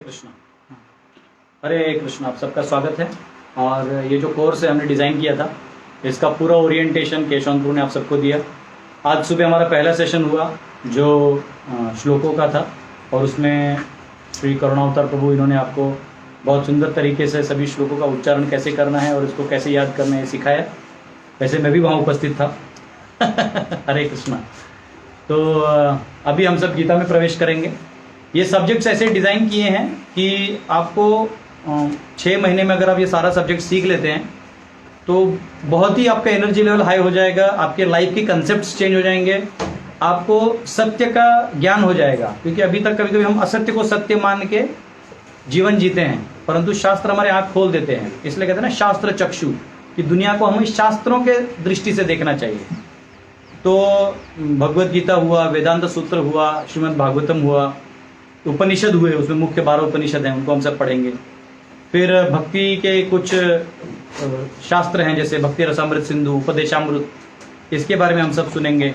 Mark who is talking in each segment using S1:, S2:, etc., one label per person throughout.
S1: कृष्णा। हरे कृष्णा, आप सबका स्वागत है। और ये जो कोर्स है हमने डिज़ाइन किया था, इसका पूरा ओरिएंटेशन केशवंतपुर ने आप सबको दिया। आज सुबह हमारा पहला सेशन हुआ जो श्लोकों का था, और उसमें श्री करुणावतार प्रभु इन्होंने आपको बहुत सुंदर तरीके से सभी श्लोकों का उच्चारण कैसे करना है और इसको कैसे याद करना है सिखाया। वैसे मैं भी वहाँ उपस्थित था। हरे कृष्णा। तो अभी हम सब गीता में प्रवेश करेंगे। ये सब्जेक्ट्स ऐसे डिज़ाइन किए हैं कि आपको 6 महीने में अगर आप ये सारा सब्जेक्ट सीख लेते हैं तो बहुत ही आपका एनर्जी लेवल हाई हो जाएगा, आपके लाइफ के कंसेप्ट्स चेंज हो जाएंगे, आपको सत्य का ज्ञान हो जाएगा। क्योंकि अभी तक कभी कभी हम असत्य को सत्य मान के जीवन जीते हैं, परंतु शास्त्र हमारे आँख खोल देते हैं। इसलिए कहते हैं ना शास्त्र चक्षु, कि दुनिया को हमें शास्त्रों के दृष्टि से देखना चाहिए। तो भगवत गीता हुआ, वेदांत सूत्र हुआ, श्रीमद् भागवतम हुआ, उपनिषद हुए, उसमें मुख्य 12 उपनिषद हैं, उनको हम सब पढ़ेंगे। फिर भक्ति के कुछ शास्त्र हैं जैसे भक्ति रसामृत सिंधु, उपदेशामृत, इसके बारे में हम सब सुनेंगे।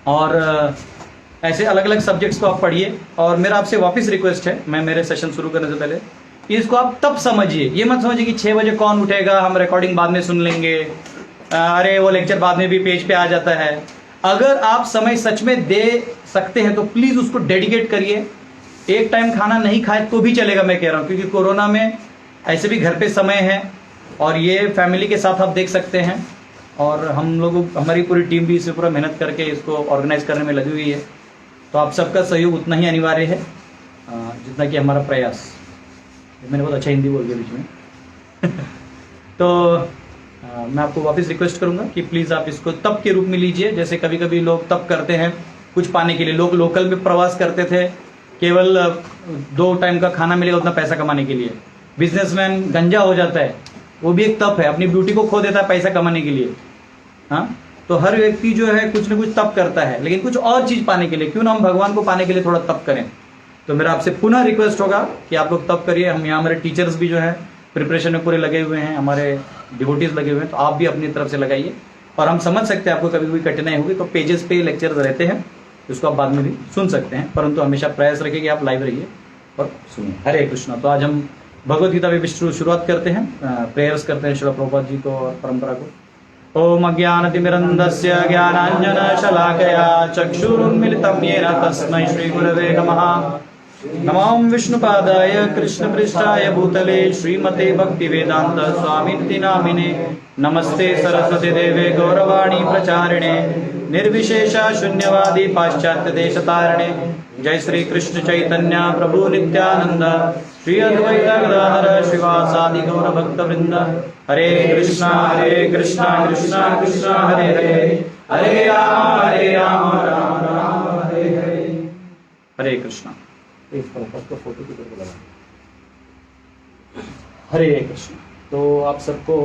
S1: और ऐसे अलग अलग सब्जेक्ट्स को आप पढ़िए। और मेरा आपसे वापस रिक्वेस्ट है, मैं मेरे सेशन शुरू करने से पहले इसको आप तब समझिए। ये मत समझिए कि 6 बजे कौन उठेगा, हम रिकॉर्डिंग बाद में सुन लेंगे, अरे वो लेक्चर बाद में भी पेज पे आ जाता है। अगर आप समय सच में दे सकते हैं तो प्लीज़ उसको डेडिकेट करिए। एक टाइम खाना नहीं खाए तो भी चलेगा, मैं कह रहा हूँ, क्योंकि कोरोना में ऐसे भी घर पे समय है और ये फैमिली के साथ आप देख सकते हैं। और हम लोग, हमारी पूरी टीम भी इसे पूरा मेहनत करके इसको ऑर्गेनाइज करने में लगी हुई है। तो आप सबका सहयोग उतना ही अनिवार्य है जितना कि हमारा प्रयास। मैंने बहुत अच्छा हिंदी बोल दिया बीच में। तो मैं आपको वापस रिक्वेस्ट करूंगा कि प्लीज़ आप इसको तप के रूप में लीजिए। जैसे कभी कभी लोग तप करते हैं कुछ पाने के लिए। लोग लोकल में प्रवास करते थे केवल 2 टाइम का खाना मिलेगा उतना पैसा कमाने के लिए। बिजनेसमैन गंजा हो जाता है, वो भी एक तप है, अपनी ब्यूटी को खो देता है पैसा कमाने के लिए। हाँ, तो हर व्यक्ति जो है कुछ न कुछ तप करता है, लेकिन कुछ और चीज़ पाने के लिए। क्यों ना हम भगवान को पाने के लिए थोड़ा तप करें। तो मेरा आपसे पुनः रिक्वेस्ट होगा कि आप लोग तप करिए। हम यहाँ हमारे टीचर्स भी जो है प्रिपरेशन में पूरे लगे हुए हैं, हमारे डिवोटीज लगे हुए हैं, तो आप भी अपनी तरफ से लगाइए। और हम समझ सकते हैं आपको कभी कोई कठिनाई होगी तो पेजेस पे लेक्चर्स रहते हैं, उसको आप बाद में भी सुन सकते हैं, परंतु हमेशा प्रयास रखिए कि आप लाइव रहिए और सुनिए। हरे कृष्णा। तो आज हम भगवद गीता में शुरुआत करते हैं, प्रेयर्स करते हैं श्रील प्रभुपाद जी को और परंपरा को। ओम अज्ञानतिमिरन्धस्य ज्ञानाञ्जनशलाकया चक्षुरुन्मिलितं येन तस्मै श्रीगुरवे नमः। नमो विष्णुपादाय कृष्णपृष्ठाय भूतले श्रीमते भक्तिवेदांत स्वामिनिति नामिने। नमस्ते सरस्वती देवे गौरवाणी प्रचारिणे निर्विशेष शून्यवादी पाश्चात्य देशतारिणे। जय श्री कृष्ण चैतन्य प्रभु नित्यानंद श्री अद्वैत गदाधर श्रीवासादि गौर भक्त वृंद। हरे कृष्णा कृष्णा कृष्णा हरे हरे, हरे राम राम राम हरे हरे। हरे कृष्णा। का फोटो की तरफ लगा। हरे कृष्ण। तो आप सबको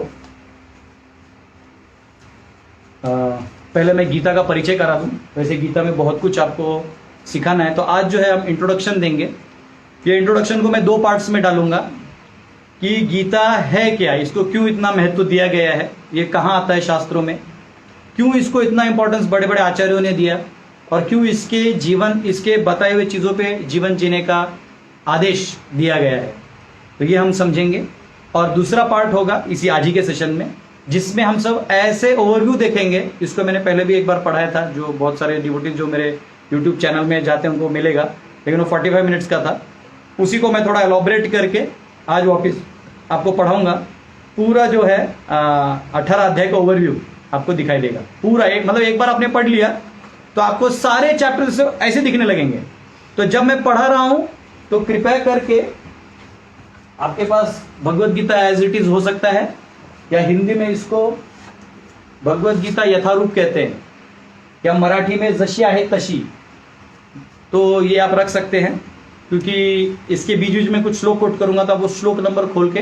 S1: पहले मैं गीता का परिचय करा दूं। वैसे गीता में बहुत कुछ आपको सिखाना है, तो आज जो है हम इंट्रोडक्शन देंगे। ये इंट्रोडक्शन को मैं 2 पार्ट्स में डालूंगा कि गीता है क्या, इसको क्यों इतना महत्व दिया गया है, ये कहाँ आता है शास्त्रों में, क्यों इसको इतना इंपॉर्टेंस बड़े बड़े आचार्यों ने दिया, और क्यों इसके बताए हुए चीज़ों पे जीवन जीने का आदेश दिया गया है। तो ये हम समझेंगे। और दूसरा पार्ट होगा इसी आज ही के सेशन में, जिसमें हम सब ऐसे ओवरव्यू देखेंगे। इसको मैंने पहले भी एक बार पढ़ाया था, जो बहुत सारे डिवोटीज जो मेरे यूट्यूब चैनल में जाते हैं उनको मिलेगा, लेकिन वो 45 मिनट्स का था। उसी को मैं थोड़ा एलॉबरेट करके आज वापस आपको पढ़ाऊँगा। पूरा जो है 18 अध्याय का ओवरव्यू आपको दिखाई देगा पूरा। मतलब एक बार आपने पढ़ लिया तो आपको सारे चैप्टर्स ऐसे दिखने लगेंगे। तो जब मैं पढ़ा रहा हूं तो कृपया करके आपके पास Bhagavad Gita as it is हो सकता है, या हिंदी में इसको भगवत गीता यथारूप कहते हैं, या मराठी में जशी आहे तशी, तो ये आप रख सकते हैं। क्योंकि इसके बीच बीच में कुछ श्लोक कोट करूंगा तो आप वो श्लोक नंबर खोल के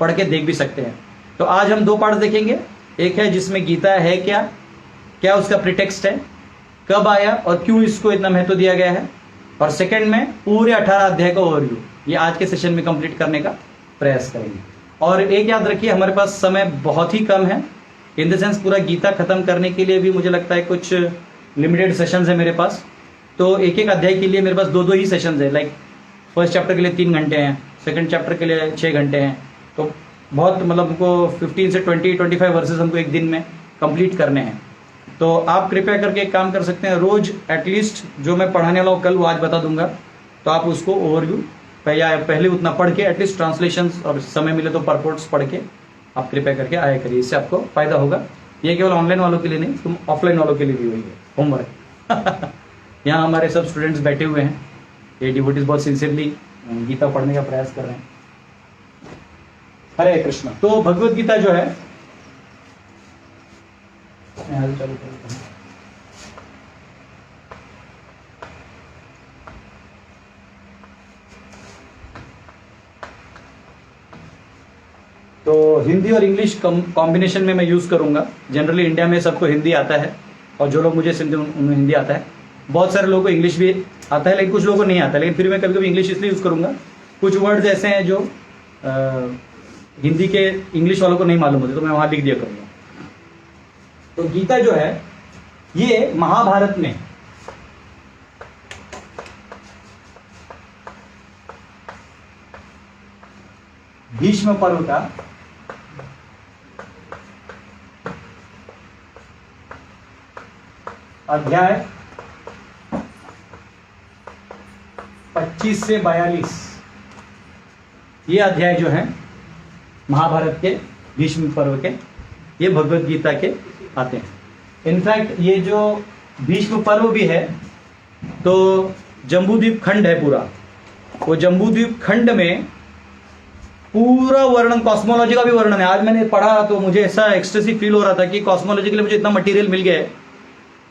S1: पढ़ के देख भी सकते हैं। तो आज हम 2 पार्ट देखेंगे। एक है जिसमें गीता है क्या उसका प्रीटेक्स्ट है, कब आया और क्यों इसको इतना महत्व दिया गया है, और सेकंड में पूरे 18 अध्याय का ओवरव्यू। ये आज के सेशन में कंप्लीट करने का प्रयास करेंगे। और एक याद रखिए, हमारे पास समय बहुत ही कम है। इन द सेंस पूरा गीता खत्म करने के लिए भी मुझे लगता है कुछ लिमिटेड सेशंस है मेरे पास। तो एक एक अध्याय के लिए मेरे पास 2-2 ही सेशंस है। लाइक फर्स्ट चैप्टर के लिए 3 घंटे हैं, सेकंड चैप्टर के लिए 6 घंटे हैं। तो बहुत मतलब हमको 15 से 20-25 वर्सेस हमको एक दिन में कंप्लीट करने हैं। तो आप कृपया करके एक काम कर सकते हैं, रोज एटलीस्ट जो मैं पढ़ाने वाला हूँ कल वो आज बता दूंगा, तो आप उसको ओवरव्यू या पहले उतना पढ़ के एटलीस्ट ट्रांसलेशन और समय मिले तो परपोर्ट्स पढ़ के आप कृपया करके आया करिए, इससे आपको फायदा होगा। ये केवल ऑनलाइन वालों के लिए नहीं, तुम ऑफलाइन वालों के लिए भी वही है होमवर्क। यहाँ हमारे सब स्टूडेंट्स बैठे हुए हैं, ये डिवोटीज बहुत सिंसियरली गीता पढ़ने का प्रयास कर रहे हैं। हरे कृष्ण। तो भगवत गीता जो है, तो हिंदी और इंग्लिश कॉम्बिनेशन में मैं यूज़ करूंगा। जनरली इंडिया में सबको हिंदी आता है, और जो लोग मुझे सुनते हैं उन्हें हिंदी आता है। बहुत सारे लोगों को इंग्लिश भी आता है, लेकिन कुछ लोगों को नहीं आता। लेकिन फिर मैं कभी कभी इंग्लिश इसलिए यूज़ करूंगा, कुछ वर्ड्स ऐसे हैं जो हिंदी के इंग्लिश वालों को नहीं मालूम होते, तो मैं वहाँ लिख दिया करूँगा। तो गीता जो है ये महाभारत में भीष्म पर्व का अध्याय 25 से 42, ये अध्याय जो है महाभारत के भीष्म पर्व के, ये भगवत गीता के आते हैं। इनफैक्ट ये जो भीष्म पर्व भी है, तो जम्बूद्वीप खंड है पूरा, वो जम्बूद्वीप खंड में पूरा वर्णन, कॉस्मोलॉजी का भी वर्णन है। आज मैंने पढ़ा तो मुझे ऐसा एक्सटेसिव फील हो रहा था कि कॉस्मोलॉजी के लिए मुझे इतना मटेरियल मिल गया है,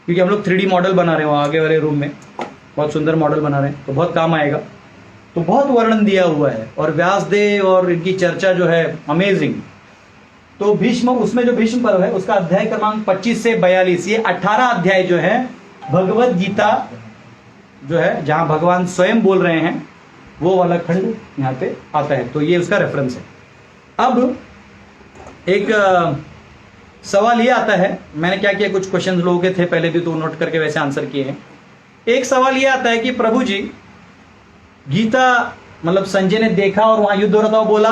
S1: क्योंकि हम लोग 3D मॉडल बना रहे हैं वहाँ आगे वाले रूम में, बहुत सुंदर मॉडल बना रहे हैं, तो बहुत काम आएगा। तो बहुत वर्णन दिया हुआ है, और व्यासदेव और इनकी चर्चा जो है अमेजिंग। तो भीष्म, उसमें जो भीष्म पर्व है उसका अध्याय क्रमांक 25 से 42, ये 18 अध्याय जो है भगवत गीता जो है, जहां भगवान स्वयं बोल रहे हैं, वो वाला खंड यहाँ पे आता है। तो ये उसका रेफरेंस है। अब एक सवाल ये आता है, मैंने क्या किया, कुछ क्वेश्चन लोगों के थे पहले भी, तो नोट करके वैसे आंसर किए हैं। एक सवाल ये आता है कि प्रभु जी, गीता मतलब संजय ने देखा और वहां युद्ध हो रहा था, वो बोला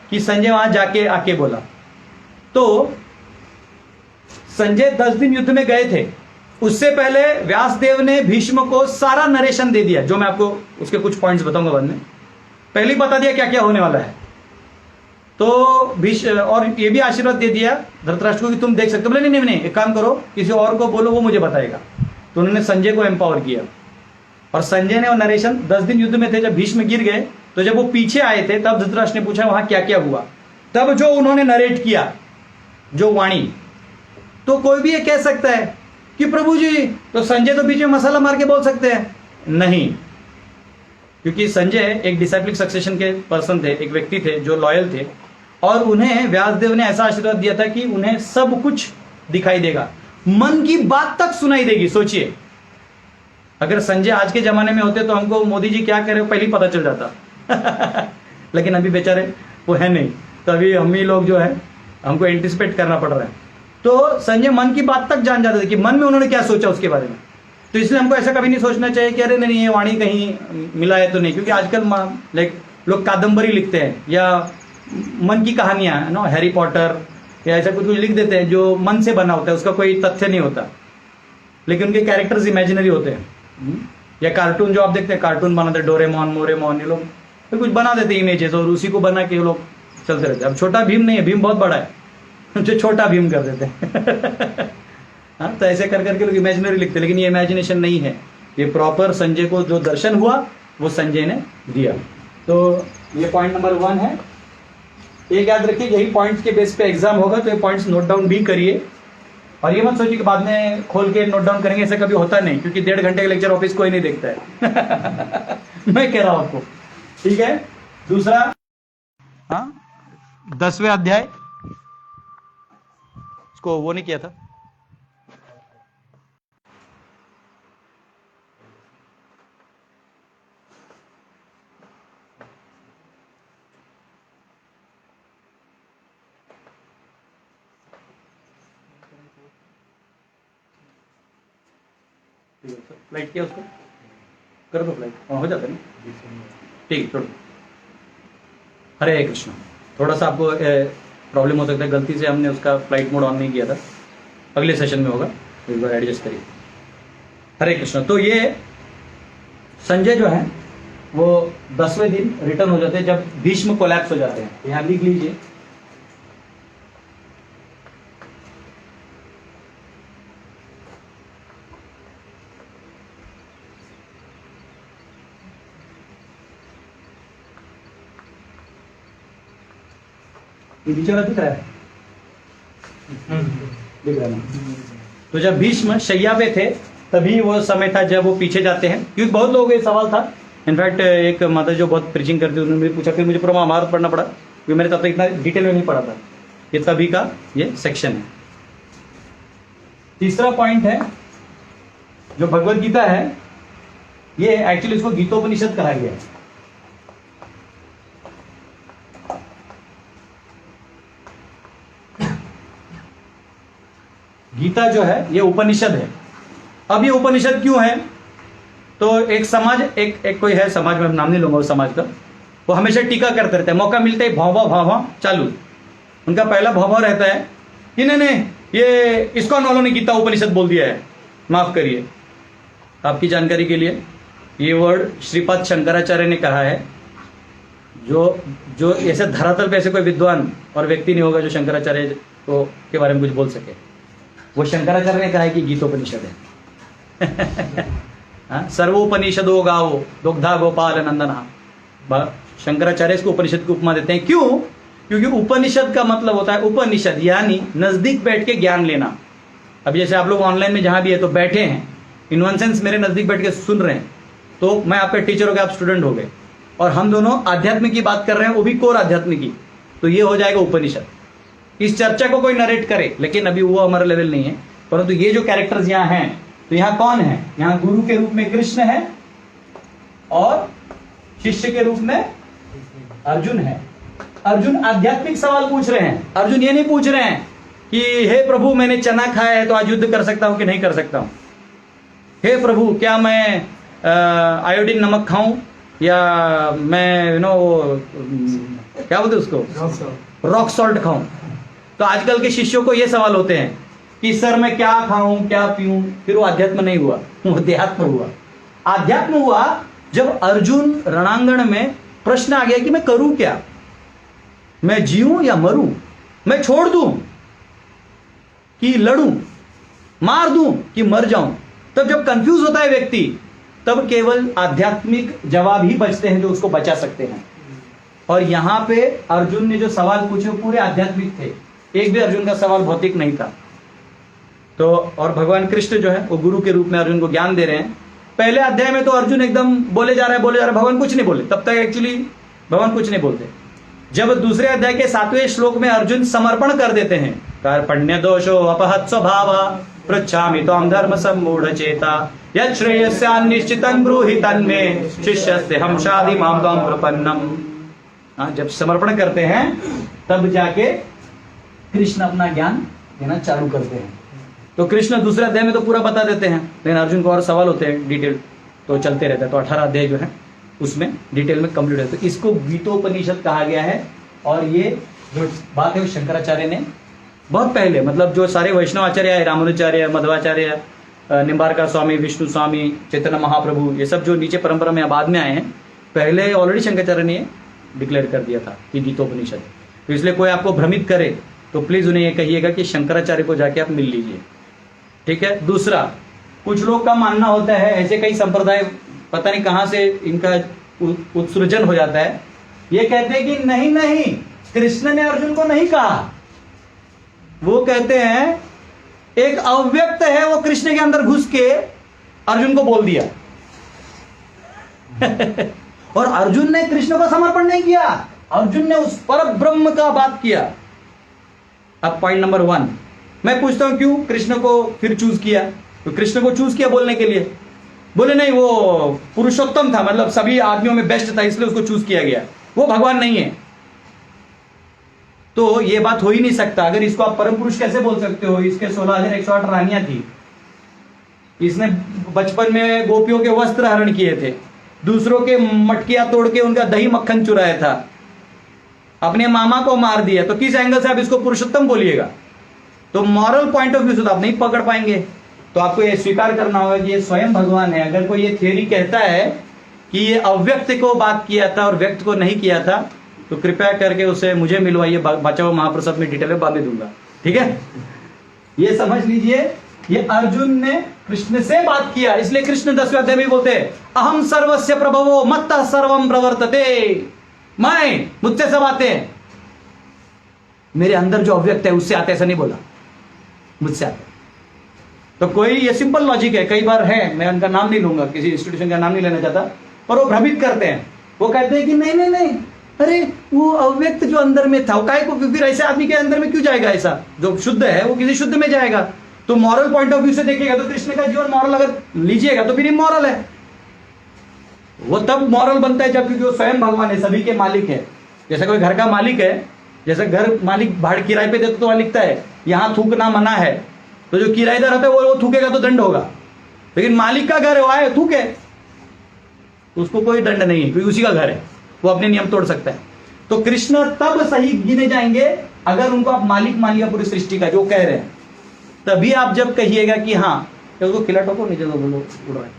S1: कि संजय वहां जाके आके बोला? तो संजय 10 दिन युद्ध में गए थे, उससे पहले व्यासदेव ने भीष्म को सारा नरेशन दे दिया, जो मैं आपको उसके कुछ पॉइंट्स बताऊंगा बाद में। पहले ही बता दिया क्या क्या होने वाला है। तो भीष्म और ये भी आशीर्वाद दे दिया धृतराष्ट्र को कि तुम देख सकते हो। बोले नहीं नहीं, एक काम करो, किसी और को बोलो, वो मुझे बताएगा। तो उन्होंने संजय को एम्पावर किया, और संजय ने वो नरेशन, 10 दिन युद्ध में थे, जब भीष्म गिर गए, तो जब वो पीछे आए थे तब धृतराष्ट्र ने पूछा वहां क्या क्या हुआ, तब जो उन्होंने नरेट किया जो वाणी। तो कोई भी ये कह सकता है कि प्रभु जी, तो संजय तो बीच में मसाला मार के बोल सकते हैं? नहीं, क्योंकि संजय एक डिसाइप्लिक सक्सेशन के पर्सन थे, एक व्यक्ति थे जो लॉयल थे, और उन्हें व्यासदेव ने ऐसा आशीर्वाद दिया था कि उन्हें सब कुछ दिखाई देगा, मन की बात तक सुनाई देगी। सोचिए, अगर संजय आज के जमाने में होते तो हमको मोदी जी क्या करे पहले ही पता चल जाता। लेकिन अभी बेचारे वो है नहीं, तो अभी हम ही लोग जो है हमको एंटिसिपेट करना पड़ रहा है। तो संजय मन की बात तक जान जाते थे कि मन में उन्होंने क्या सोचा उसके बारे में। तो इसलिए हमको ऐसा कभी नहीं सोचना चाहिए कि अरे नहीं ये वाणी कहीं मिला है तो नहीं, क्योंकि आजकल लाइक लोग कादम्बरी लिखते हैं या मन की कहानियां, नो हैरी पॉटर या ऐसा कुछ कुछ लिख देते हैं जो मन से बना होता है, उसका कोई तथ्य नहीं होता, लेकिन उनके कैरेक्टर्स इमेजिनरी होते हैं। या कार्टून जो आप देखते हैं, कार्टून बनाते हैं, डोरेमोन मोरेमोन, ये लोग तो कुछ बना देते हैं इमेजेस, और उसी को बना के लोग चलते रहते हैं। अब छोटा भीम नहीं है, भीम बहुत बड़ा है, जो छोटा भीम कर देते हैं। हाँ, तो ऐसे कर करके लोग इमेजिनरी लिखते हैं, लेकिन ये इमेजिनेशन नहीं है, ये प्रॉपर संजय को जो दर्शन हुआ वो संजय ने दिया। तो ये पॉइंट नंबर 1 है। एक याद रखिए, यही पॉइंट्स के बेस पे एग्जाम होगा, तो ये पॉइंट्स नोट डाउन भी करिए। और ये मत सोचिए कि बाद में खोल के नोट डाउन करेंगे, ऐसा कभी होता नहीं, क्योंकि 1.5 घंटे का लेक्चर ऑफिस कोई नहीं देखता है। मैं कह रहा हूं आपको, ठीक है। दूसरा, हाँ 10वें अध्याय, उसको वो नहीं किया था। फ्लाइट किया उसको, कर दो फ्लाइट, हो जाता है ना। ठीक है, छोड़ो। हरे कृष्ण। थोड़ा सा आपको प्रॉब्लम हो सकता है, गलती से हमने उसका फ्लाइट मोड ऑन नहीं किया था, अगले सेशन में होगा, तो एक बार एडजस्ट करिए। हरे कृष्ण। तो ये संजय जो है वो 10वें दिन रिटर्न हो जाते हैं जब भीष्म कोलैप्स हो जाते हैं। यहां लिख लीजिए, ये नीचे वाला दिख रहा है, दिख रहा है ना? तो जब भीष्म शैया पे थे तभी वो समय था जब वो पीछे जाते हैं, क्योंकि बहुत लोगों को ये सवाल था। इनफैक्ट एक मदर जो बहुत प्रीचिंग करती थी उन्होंने मुझे पूछा, फिर मुझे पूरा महाभारत पढ़ना पड़ा, क्योंकि मैंने तब तक इतना डिटेल में नहीं पढ़ा था। ये तभी का ये सेक्शन है। तीसरा पॉइंट है जो भगवत गीता है, ये एक्चुअली इसको गीतोपनिषद कहा गया है। गीता जो है ये उपनिषद है। अब ये उपनिषद क्यों है? तो एक समाज, एक कोई है समाज में, नाम नहीं लूंगा उस समाज का, वो हमेशा टीका करते रहते हैं, मौका मिलते ही भाव भाव चालू। उनका पहला भाव रहता है कि नहीं ये इसको वालों ने गीता उपनिषद बोल दिया है, माफ करिए। आपकी जानकारी के लिए ये वर्ड श्रीपाद शंकराचार्य ने कहा है। जो ऐसे धरातल पे ऐसे कोई विद्वान और व्यक्ति नहीं होगा जो शंकराचार्य को के बारे में कुछ बोल सके। वो शंकराचार्य ने कहा है कि गीतोपनिषद है। सर्वोपनिषदो गाओ दुग्धा गोपाल नंदना। शंकराचार्य इसको उपनिषद की उपमा देते हैं। क्यों? क्योंकि उपनिषद का मतलब होता है, उपनिषद यानी नजदीक बैठ के ज्ञान लेना। अब जैसे आप लोग ऑनलाइन में जहां भी है तो बैठे हैं, इन वन सेंस मेरे नजदीक बैठ के सुन रहे हैं, तो मैं आपका टीचर हो गया, आप स्टूडेंट हो गए, और हम दोनों आध्यात्मिक की बात कर रहे हैं, वो भी कोर आध्यात्मिक की, तो ये हो जाएगा उपनिषद। इस चर्चा को कोई नरेट करे, लेकिन अभी वो हमारा लेवल नहीं है, परंतु ये जो कैरेक्टर्स यहाँ हैं, तो यहाँ कौन है? यहाँ गुरु के रूप में कृष्ण है और शिष्य के रूप में अर्जुन है। अर्जुन आध्यात्मिक सवाल पूछ रहे हैं। अर्जुन ये नहीं पूछ रहे हैं कि हे प्रभु मैंने चना खाया है तो आज युद्ध कर सकता हूं कि नहीं कर सकता हूं। हे प्रभु क्या मैं आयोडीन नमक खाऊं या मैं क्या बोलते उसको, रॉक सॉल्ट खाऊं। तो आजकल के शिष्यों को ये सवाल होते हैं कि सर मैं क्या खाऊं क्या पीऊं। फिर वो अध्यात्म नहीं हुआ, वो अध्यात्म हुआ। अध्यात्म हुआ जब अर्जुन रणांगण में प्रश्न आ गया कि मैं करूं क्या, मैं जीऊं या मरूं, मैं छोड़ दूं कि लड़ूं, मार दूं कि मर जाऊं। तब जब कंफ्यूज होता है व्यक्ति, तब केवल आध्यात्मिक जवाब ही बचते हैं जो उसको बचा सकते हैं। और यहां पे अर्जुन ने जो सवाल पूछे वो पूरे आध्यात्मिक थे, एक भी अर्जुन का सवाल भौतिक नहीं था। तो और भगवान कृष्ण जो है वो गुरु के रूप में अर्जुन को ज्ञान दे रहे हैं। पहले अध्याय में तो अर्जुन एकदम बोले जा रहा है, भगवान कुछ नहीं बोले, तब तक एक्चुअली भगवान कुछ नहीं बोलते। जब दूसरे अध्याय के 7वें श्लोक में अर्जुन समर्पण कर देते हैं, कार्पण्य दोषो अपहत स्वभाव पृच्छामि त्वां धर्म सम्मूढ़ चेता यत् श्रेयस्यान्निश्चितं ब्रूहि तन्मे शिष्यस्तेहं शाधि मां त्वां प्रपन्नम। जब समर्पण करते हैं तब जाके कृष्ण अपना ज्ञान देना चालू करते हैं। तो कृष्ण दूसरे अध्याय में तो पूरा बता देते हैं, लेकिन अर्जुन को और सवाल होते हैं डिटेल, तो चलते रहते हैं। तो 18 अध्याय जो है उसमें डिटेल में कंप्लीट है। तो इसको गीतोपनिषद कहा गया है। और ये जो बात है वो शंकराचार्य ने बहुत पहले, मतलब जो सारे वैष्णव आचार्य है, रामानुजाचार्य, मध्वाचार्य, निम्बारका स्वामी, विष्णु स्वामी, चैतन्य महाप्रभु, ये सब जो नीचे परंपरा में बाद में आए हैं, पहले ऑलरेडी शंकराचार्य ने डिक्लेयर कर दिया था कि गीतोपनिषद। तो इसलिए कोई आपको भ्रमित करे तो प्लीज उन्हें ये कहिएगा कि शंकराचार्य को जाके आप मिल लीजिए, ठीक है। दूसरा, कुछ लोग का मानना होता है, ऐसे कई संप्रदाय पता नहीं कहां से इनका उत्सृजन हो जाता है, ये कहते हैं कि नहीं नहीं कृष्ण ने अर्जुन को नहीं कहा। वो कहते हैं एक अव्यक्त है, वो कृष्ण के अंदर घुस के अर्जुन को बोल दिया। और अर्जुन ने कृष्ण को समर्पण नहीं किया, अर्जुन ने उस पर ब्रह्म का बात किया। अब पॉइंट नंबर 1 मैं पूछता हूं क्यों कृष्ण को फिर चूज किया? तो कृष्ण को चूज किया बोलने के लिए, बोले नहीं वो पुरुषोत्तम था, मतलब सभी आदमियों में बेस्ट था, इसलिए उसको चूज किया गया, वो भगवान नहीं है। तो ये बात हो ही नहीं सकता। अगर इसको आप परम पुरुष कैसे बोल सकते हो? इसके 16,108 रानियां थी, इसने बचपन में गोपियों के वस्त्र हरण किए थे, दूसरों के मटकियां तोड़ के उनका दही मक्खन चुराया था, अपने मामा को मार दिया, तो किस एंगल से आप इसको पुरुषोत्तम बोलिएगा? तो मॉरल पॉइंट ऑफ व्यू से तो आप नहीं पकड़ पाएंगे। तो आपको यह स्वीकार करना होगा कि ये स्वयं भगवान है। अगर कोई ये थ्योरी कहता है कि ये अव्यक्त को बात किया था और व्यक्त को नहीं किया था, तो कृपया करके उसे मुझे मिलवाइए, बचाओ महाप्रसाद में डिटेल में बाद में दूंगा, ठीक है? ये समझ लीजिए, ये अर्जुन ने कृष्ण से बात किया, इसलिए कृष्ण 10वें अध्याय में बोलते हैं अहम सर्वस्य प्रभवो मत्तः सर्वम प्रवर्तते, मैं, मुझसे सब आते हैं, मेरे अंदर जो अव्यक्त है उससे आते, ऐसा नहीं बोला, मुझसे आते। तो कोई, ये सिंपल लॉजिक है, कई बार है, मैं उनका नाम नहीं लूंगा, किसी इंस्टीट्यूशन का नाम नहीं लेना चाहता, पर वो भ्रमित करते हैं। वो कहते हैं कि नहीं नहीं नहीं, अरे वो अव्यक्त जो अंदर में था वो काय को, फिर ऐसे आदमी के अंदर में क्यों जाएगा? ऐसा जो शुद्ध है वो किसी शुद्ध में जाएगा। तो मॉरल पॉइंट ऑफ व्यू से देखिएगा तो कृष्ण का जीवन मॉरल अगर लीजिएगा तो फिर इमॉरल है। वो तब मॉरल बनता है जब, क्योंकि वो स्वयं भगवान है, सभी के मालिक है। जैसे कोई घर का मालिक है, जैसे घर मालिक भाड़ किराए पे देता तो वहां लिखता है यहां थूकना मना है, तो जो किराएदार होता है वो थूकेगा तो दंड होगा, लेकिन मालिक का घर है वो आए थूके, उसको कोई दंड नहीं है, क्योंकि उसी का घर है, वो अपने नियम तोड़ सकता है। तो कृष्ण तब सही गिने जाएंगे अगर उनको आप मालिक मानिएगा पूरी सृष्टि का, जो कह रहे हैं। तभी आप जब कहिएगा कि हाँ, उसको खिला ठोको, नीचे तो बोलो उड़ रहा है,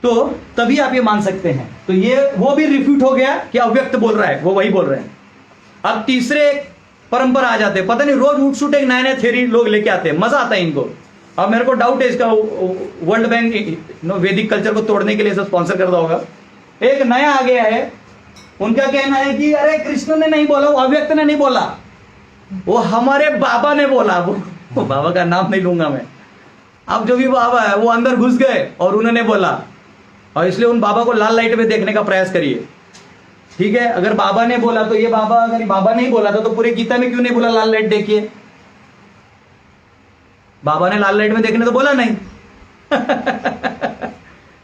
S1: तो तभी आप ये मान सकते हैं। तो ये वो भी रिफ्यूट हो गया कि अव्यक्त बोल रहा है, वो वही बोल रहे हैं। अब तीसरे परंपरा आ जाते हैं, पता नहीं रोज उठ सुट एक नया नया थ्योरी लोग लेके आते हैं, मजा आता है इनको। अब मेरे को डाउट है इसका, वर्ल्ड बैंक वैदिक कल्चर को तोड़ने के लिए स्पॉन्सर करता होगा। एक नया आ गया है, उनका कहना है कि अरे कृष्ण ने नहीं बोला, वो अव्यक्त ने नहीं बोला, वो हमारे बाबा ने बोला। वो बाबा का नाम नहीं लूंगा मैं, अब जो भी बाबा है वो अंदर घुस गए और उन्होंने बोला, और इसलिए उन बाबा को लाल लाइट में देखने का प्रयास करिए, ठीक है? अगर बाबा ने बोला तो ये बाबा, अगर बाबा नहीं बोला था तो पूरे गीता में क्यों नहीं बोला लाल लाइट देखिए? बाबा ने लाल लाइट में देखने तो बोला नहीं।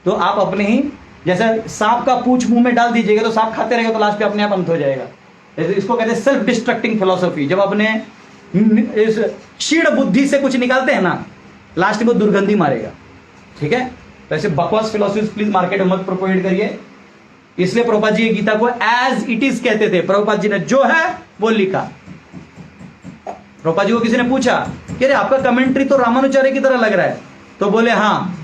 S1: तो आप अपने ही, जैसे सांप का पूंछ मुंह में डाल दीजिएगा तो सांप खाते रहेगा तो लास्ट पे अपने आप अंत हो जाएगा। इसको कहते हैं सेल्फ डिस्ट्रक्टिंग फिलोसॉफी। जब अपने इस क्षीण बुद्धि से कुछ निकालते हैं ना, लास्ट में दुर्गंधी मारेगा, ठीक है? तो ऐसे बकवास फिलोसफी प्लीज मार्केट में मत प्रोपोगेट करिए। इसलिए प्रभुपाद जी गीता को एज इट इज कहते थे। प्रभुपाद जी ने जो है वो लिखा। प्रभुपाद जी को किसी ने पूछा कि अरे आपका कमेंट्री तो रामानुचार्य की तरह लग रहा है, तो बोले हाँ,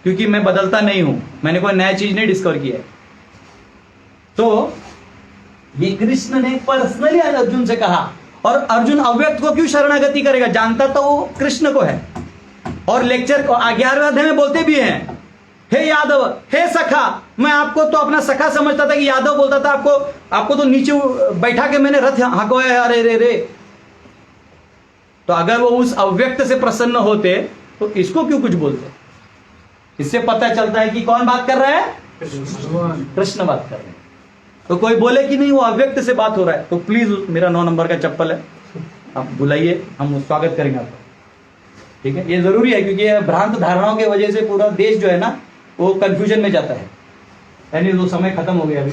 S1: क्योंकि मैं बदलता नहीं हूं, मैंने कोई नया चीज नहीं डिस्कवर किया है। तो ये कृष्ण ने पर्सनली अर्जुन से कहा, और अर्जुन अव्यक्त को क्यों शरणागति करेगा? जानता तो वो कृष्ण को है। और लेक्चर को 11वें अध्याय में बोलते भी हैं, हे यादव, हे सखा। मैं आपको तो अपना सखा समझता था कि यादव बोलता था, आपको तो नीचे बैठा के मैंने रथ हकवाया, अरे रे रे। तो अगर वो उस अव्यक्त से प्रसन्न होते तो इसको क्यों कुछ बोलते? इससे पता चलता है कि कौन बात कर रहा है? कृष्ण बात कर रहे हैं। तो कोई बोले कि नहीं वो अव्यक्त से बात हो रहा है, तो प्लीज मेरा 9 नंबर का चप्पल है, आप बुलाइए, हम स्वागत करेंगे आपका, ठीक है? ये जरूरी है, क्योंकि ये भ्रांत धारणाओं की वजह से पूरा देश जो है ना वो कंफ्यूजन में जाता है। यानी वो समय खत्म हो गया अभी।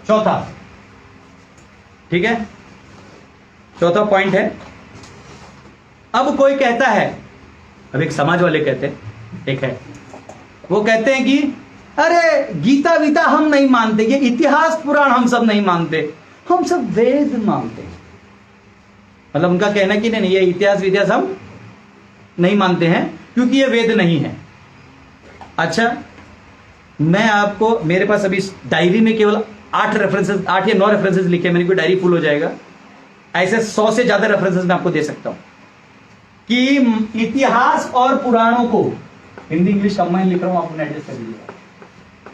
S1: चौथा, ठीक है, चौथा पॉइंट है, अब कोई कहता है, अब एक समाज वाले कहते हैं, एक है वो कहते हैं कि अरे गीता वीता हम नहीं मानते, ये इतिहास पुराण हम सब नहीं मानते, हम सब वेद मानते हैं। मतलब उनका कहना कि नहीं, ये इतिहास वितिहास हम नहीं मानते हैं क्योंकि ये वेद नहीं है। अच्छा, मैं आपको, मेरे पास अभी डायरी में केवल 8 रेफरेंसेस, 8 या 9 रेफरेंसेस लिखे, मेरी कोई डायरी फुल हो जाएगा। ऐसे 100 से ज्यादा रेफरेंसेस मैं आपको दे सकता हूं कि इतिहास और पुराणों को, हिंदी इंग्लिश कंबाइन लिख रहा हूं, आपको एडजस्ट कर लीजिएगा।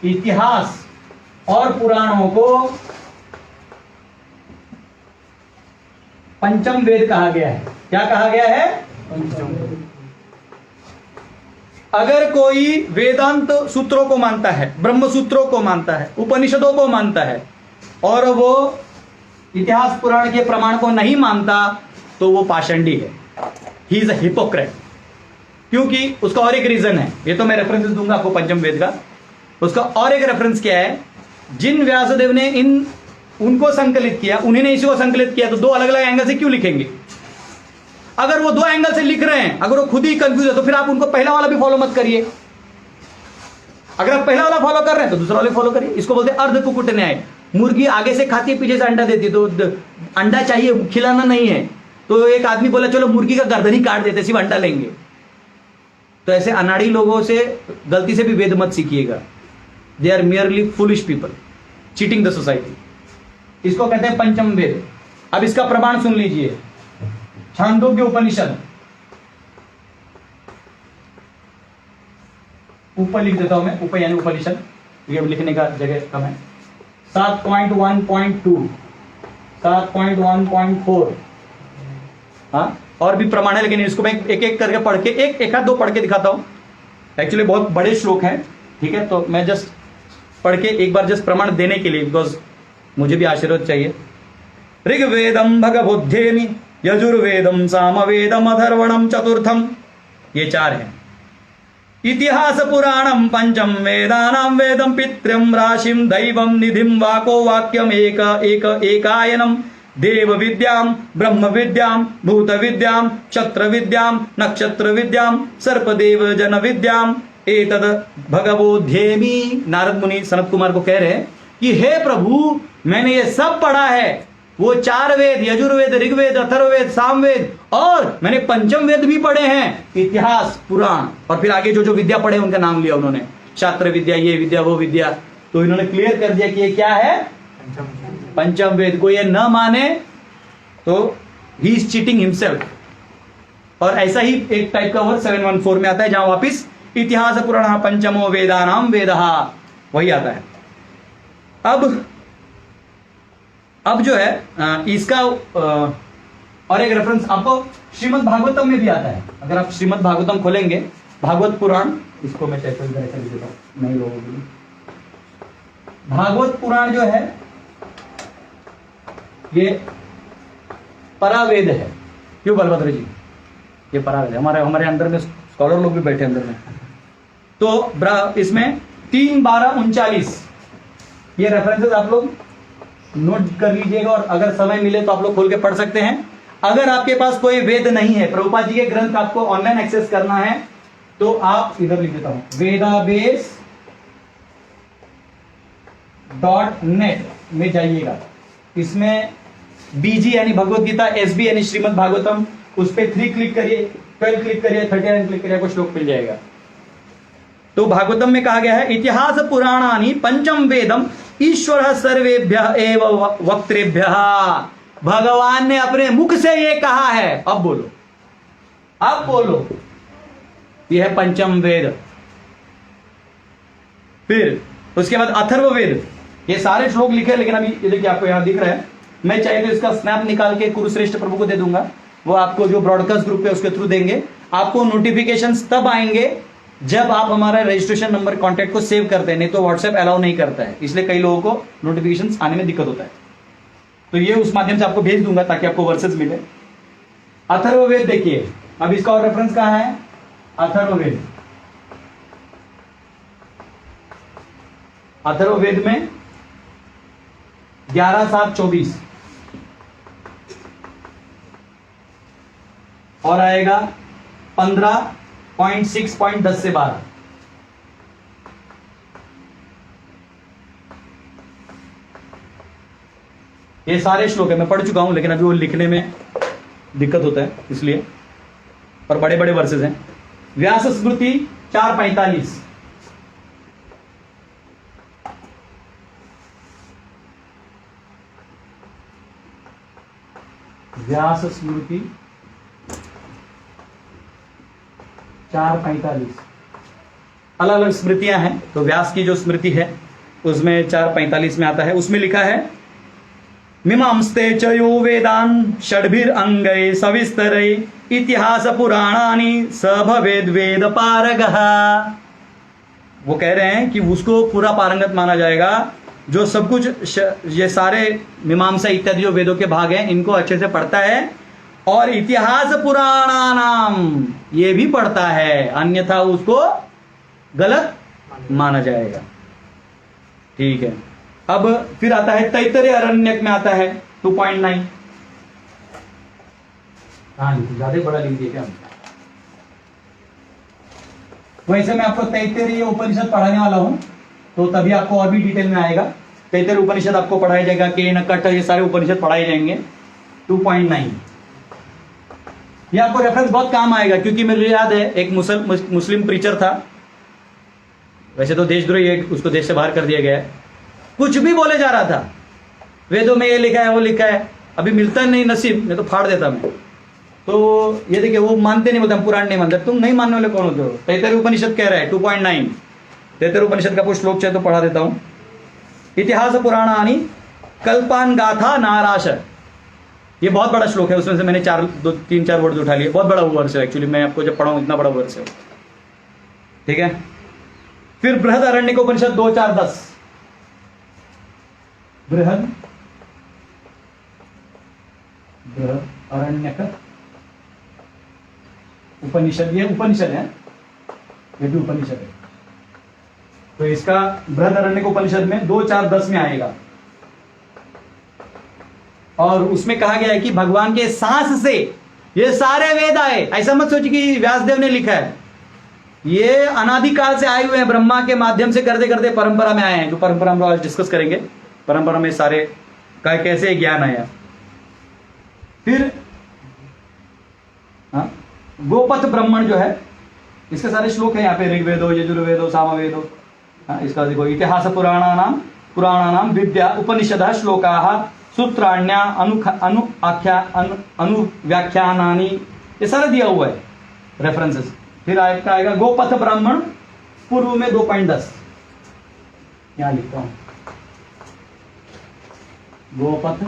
S1: इतिहास और पुराणों को पंचम वेद कहा गया है। क्या कहा गया है? पंचम वेद। अगर कोई वेदांत सूत्रों को मानता है, ब्रह्म सूत्रों को मानता है, उपनिषदों को मानता है, और वो इतिहास पुराण के प्रमाण को नहीं मानता, तो वो पाषंडी है, ही इज अ हिपोक्रेट। क्योंकि उसका और एक रीजन है, ये तो मैं रेफरेंस दूंगा आपको पंचम वेद का। उसका और एक रेफरेंस क्या है? जिन व्यासदेव ने उनको संकलित किया, उन्हीं ने इसी को संकलित किया, तो 2 अलग अलग एंगल से क्यों लिखेंगे? अगर वो 2 एंगल से लिख रहे हैं, अगर वो खुद ही कंफ्यूज है, तो फिर आप उनको पहला वाला भी फॉलो मत करिए। अगर आप पहला वाला फॉलो कर रहे हैं तो दूसरा वाला फॉलो करिए। इसको बोलते हैं अर्ध कुकुट न्याय। मुर्गी आगे से खाती है, पीछे से अंडा देती है, तो अंडा चाहिए, खिलाना नहीं है। तो एक आदमी बोला चलो मुर्गी का गर्दन ही काट देते, सिर्फ अंडा लेंगे। तो ऐसे अनाड़ी लोगों से गलती से भी वेद मत सीखिएगा। They are merely foolish people cheating the society. इसको कहते हैं पंचम वेद। अब इसका प्रमाण सुन लीजिए, छांदोग्य उपनिषद, ऊपर लिख देता हूं मैं, ऊपर यानी उपनिषद, ये लिखने का जगह कम है। 7.1.2, 7.1.4, हाँ और भी प्रमाण है, लेकिन इसको मैं एक एक करके पढ़ के एक आध दो पढ़ के दिखाता हूं। एक्चुअली बहुत बड़े श्लोक हैं, ठीक है, तो मैं जस्ट पढ़ के एक बार जस्ट प्रमाण देने के लिए, बिकॉज मुझे भी आशीर्वाद चाहिए। ऋग्वेदम भगवुद्धेमि, यजुर्वेदम सामवेदम, अथर्वणम चतुर्थम, ये 4 हैं। इतिहास पुराणम पंचम, वेदानाम वेदम पितृम, राशिम दैवम निधिम, वाको वाक्यम एक एक एकायनम, देव विद्याम ब्रह्म विद्याम भूत विद्याम क्षत्र विद्याम नक्षत्र विद्याम सर्पदेव जन विद्याम एतद भगवोध्येमि। नारद मुनि सनत कुमार को कह रहे हैं कि हे प्रभु, मैंने ये सब पढ़ा है, वो 4 वेद, यजुर्वेद, ऋग्वेद, अथर्ववेद, सामवेद, और मैंने पंचम वेद भी पढ़े हैं, इतिहास पुराण, और फिर आगे जो जो विद्या पढ़े उनका नाम लिया उन्होंने, शास्त्र विद्या, ये विद्या, वो विद्या। तो इन्होंने क्लियर कर दिया कि ये क्या है, पंचम वेद। को ये न माने तो ही इज चीटिंग हिमसेल्फ। और ऐसा ही एक टाइप का वर्ड 714 में आता है, जहां वापिस इतिहास पुराण पंचमो वेदानाम वेदहा, वही आता है। अब जो है इसका और एक रेफरेंस आपको श्रीमद् भागवतम में भी आता है। अगर आप श्रीमद् भागवतम खोलेंगे, भागवत पुराण, इसको मैं टाइप कर देता हूं नए लोगों के लिए। भागवत पुराण जो है ये परावेद है। क्यों बलभद्र जी, ये परावेद है। हमारे अंदर में स्कॉलर लोग भी बैठे अंदर में। तो इसमें 3:12:39 ये रेफरेंसेस आप लोग नोट कर लीजिएगा, और अगर समय मिले तो आप लोग खोल के पढ़ सकते हैं। अगर आपके पास कोई वेद नहीं है, प्रभुपाद जी के ग्रंथ आपको ऑनलाइन एक्सेस करना है, तो आप इधर लिख देता हूं, vedabase.net में जाइएगा। इसमें बीजी यानी भगवत गीता, एसबी यानी श्रीमद् भागवतम, उस पर 3 क्लिक करिए, 12 क्लिक करिए, 39 क्लिक करिए, कुछ श्लोक मिल जाएगा। तो भागवतम में कहा गया है, इतिहास पुराणानि पंचम वेदम ईश्वर सर्वेभ्य एव वक्तृभ्य। भगवान ने अपने मुख से ये कहा है। अब बोलो, अब बोलो, यह है पंचम वेद। फिर उसके बाद अथर्ववेद, ये सारे श्लोक लिखे, लेकिन अभी ये देखिए आपको यहां दिख रहा है। मैं चाहे तो इसका स्नैप निकाल के कुरुश्रेष्ठ प्रभु को दे दूंगा, वो आपको जो ब्रॉडकास्ट ग्रुप है उसके थ्रू देंगे। आपको नोटिफिकेशंस तब आएंगे जब आप हमारा रजिस्ट्रेशन नंबर कॉन्टैक्ट को सेव करते हैं, नहीं तो व्हाट्सएप अलाउ नहीं करता है, इसलिए कई लोगों को नोटिफिकेशंस आने में दिक्कत होता है। तो ये उस माध्यम से आपको भेज दूंगा ताकि आपको वर्सेस मिले। अथर्ववेद देखिए, अब इसका और रेफरेंस कहां है, अथर्ववेद। अथर्ववेद में 11:7:24 और आएगा 15.6.10 से 12। ये सारे श्लोक है, मैं पढ़ चुका हूं, लेकिन अभी वो लिखने में दिक्कत होता है इसलिए, और बड़े बड़े वर्सेस हैं। व्यास स्मृति 4:45, व्यास स्मृति 4:45। अलग अलग स्मृतियां हैं, तो व्यास की जो स्मृति है उसमें 4:45 में आता है। उसमें लिखा है, मीमांस्ते च यो वेदान षड्भिर अंगै सविस्तरै इतिहास पुराणानि स भवेद वेद पारगः। वो कह रहे हैं कि उसको पूरा पारंगत माना जाएगा जो सब कुछ ये सारे मीमांसा इत्यादि जो वेदों के भाग हैं इनको अच्छे से पढ़ता है, और इतिहास पुराणानाम ये भी पढ़ता है, अन्यथा उसको गलत माना जाएगा। ठीक है, अब फिर आता है तैत्तरीय अरण्यक में आता है 2.9। हाँ, ज्यादा बड़ा लिख दिया क्या? वैसे मैं आपको तैत्तिरीय उपनिषद पढ़ाने वाला हूं, तो तभी आपको और भी डिटेल में आएगा। तैत्तिरीय उपनिषद आपको पढ़ाया जाएगा, केन कट, ये सारे उपनिषद पढ़ाए जाएंगे। 2.9 ये आपको रेफरेंस बहुत काम आएगा, क्योंकि मुझे याद है एक मुस्लिम प्रीचर था, वैसे तो देशद्रोही है, उसको देश से बाहर कर दिया गया है, कुछ भी बोले जा रहा था, वेदों में ये लिखा है वो लिखा है, अभी मिलता नहीं नसीब, मैं तो फाड़ देता मैं। तो ये देखिए वो मानते नहीं, बोलते हम पुराण नहीं मानते। तुम नहीं मानने वाले कौन होते हो? तैत्तिरीय उपनिषद कह रहा है 2.9। तैत्तिरीय उपनिषद का कुछ श्लोक चाहे तो पढ़ा देता हूं। इतिहास पुराणानि कल्पान गाथा नाराश, ये बहुत बड़ा श्लोक है, उसमें से मैंने 3-4 वर्ड उठा लिए। बहुत बड़ा वर्ष है एक्चुअली, मैं आपको जब पढ़ाऊं इतना बड़ा वर्ष है, ठीक है। फिर बृहद अरण्यक उपनिषद 2-4-10, बृहद अरण्यक उपनिषद, ये उपनिषद है, ये भी उपनिषद है। तो इसका बृहद अरण्यक उपनिषद में 2-4-10 में आएगा, और उसमें कहा गया है कि भगवान के सांस से ये सारे वेद आए। ऐसा मत सोचिए कि व्यासदेव ने लिखा है, ये अनादिकाल से आए हुए हैं, ब्रह्मा के माध्यम से करते करते परंपरा में आए हैं, जो परंपरा हम आज डिस्कस करेंगे। परंपरा में सारे का कैसे ज्ञान आया। फिर गोपथ ब्राह्मण जो है, इसके सारे श्लोक हैं यहाँ पे, ऋग्वेदो, यजुर्वेदो, सामवेदो। इसका देखो, इतिहास पुराणानाम विद्या उपनिषद श्लोका सूत्राण्या अनुव्याख्यानानि, ये सारा दिया हुआ है रेफरेंसेस। फिर आएगा गोपथ ब्राह्मण पूर्व में 2.10, यहां लिखता हूं, गोपथ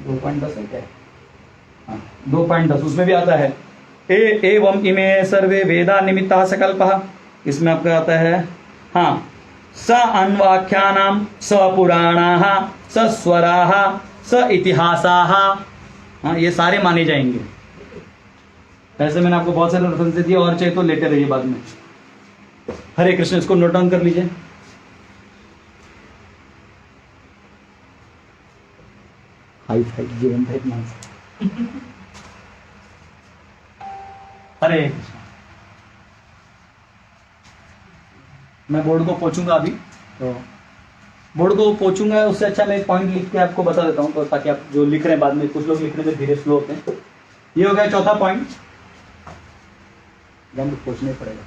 S1: 2.10 है क्या? 2.10 उसमें भी आता है, एवं इमे सर्वे वेदा निमित्ता सकल्पः, इसमें आपका आता है हाँ, स अन्वाख्यानाम स पुराणाः स स्वराः स इतिहासाः, हाँ ये सारे माने जाएंगे। ऐसे मैंने आपको बहुत सारे रेफरेंस दिए, और चाहिए तो लेते रहिए बाद में। हरे कृष्ण, इसको नोट डाउन कर लीजिए। हाई फाई जीवन भाई मानस। हरे कृष्ण। मैं बोर्ड को पोंछूंगा अभी, तो बोर्ड को पोंछूंगा, उससे अच्छा मैं पॉइंट लिख के आपको बता देता हूं, तो ताकि आप जो लिख रहे हैं बाद में, कुछ लोग लिखने में धीरे स्लो होते हैं। ये हो गया चौथा पॉइंट, पोंछना पड़ेगा।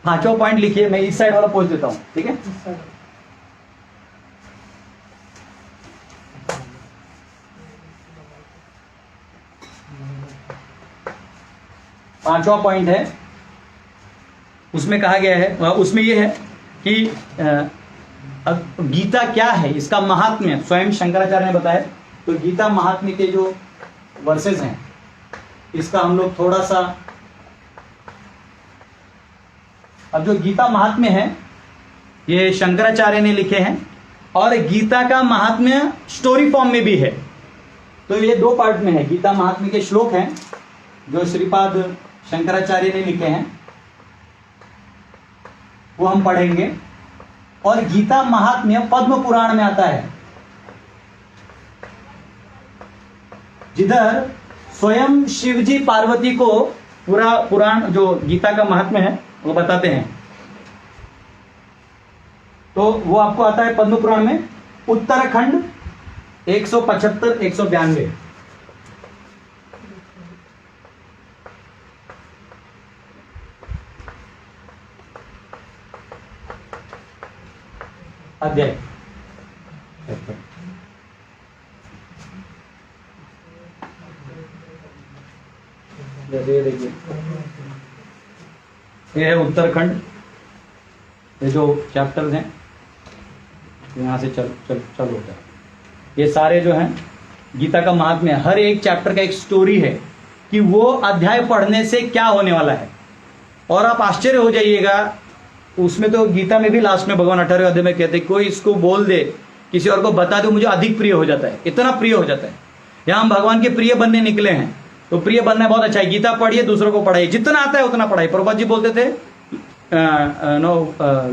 S1: पांचवा पॉइंट लिखिए, मैं इस साइड वाला पोंछ देता हूं, ठीक है। पांचवा पॉइंट है, उसमें कहा गया है, उसमें यह है कि गीता क्या है, इसका महात्म्य स्वयं शंकराचार्य ने बताया। तो गीता महात्म्य के जो वर्सेस हैं, इसका हम लोग थोड़ा सा, अब जो गीता महात्म्य है ये शंकराचार्य ने लिखे हैं, और गीता का महात्म्य स्टोरी फॉर्म में भी है। तो ये 2 पार्ट में है। गीता महात्म्य के श्लोक हैं जो श्रीपाद शंकराचार्य ने लिखे हैं, वो हम पढ़ेंगे, और गीता महात्म्य पद्म पुराण में आता है, जिधर स्वयं शिव जी पार्वती को पूरा पुराण जो गीता का महात्म्य है वो बताते हैं। तो वो आपको आता है पद्म पुराण में, उत्तराखंड 175-192। अध्याय देखिए, ये है उत्तराखंड, ये जो चैप्टर्स हैं यहां से चल होता है। ये सारे जो हैं गीता का महात्म्य, हर एक चैप्टर का एक स्टोरी है कि वो अध्याय पढ़ने से क्या होने वाला है। और आप आश्चर्य हो जाइएगा, उसमें तो गीता में भी लास्ट में भगवान 18वें अध्याय में कहते हैं, कोई इसको बोल दे, किसी और को बता दे, मुझे अधिक प्रिय हो जाता है, इतना प्रिय हो जाता है। यहाँ हम भगवान के प्रिय बनने निकले हैं, तो प्रिय बनना बहुत अच्छा है। गीता पढ़िए, दूसरों को पढ़ाइए, जितना आता है उतना पढ़ाइए। प्रभुपाद जी बोलते थे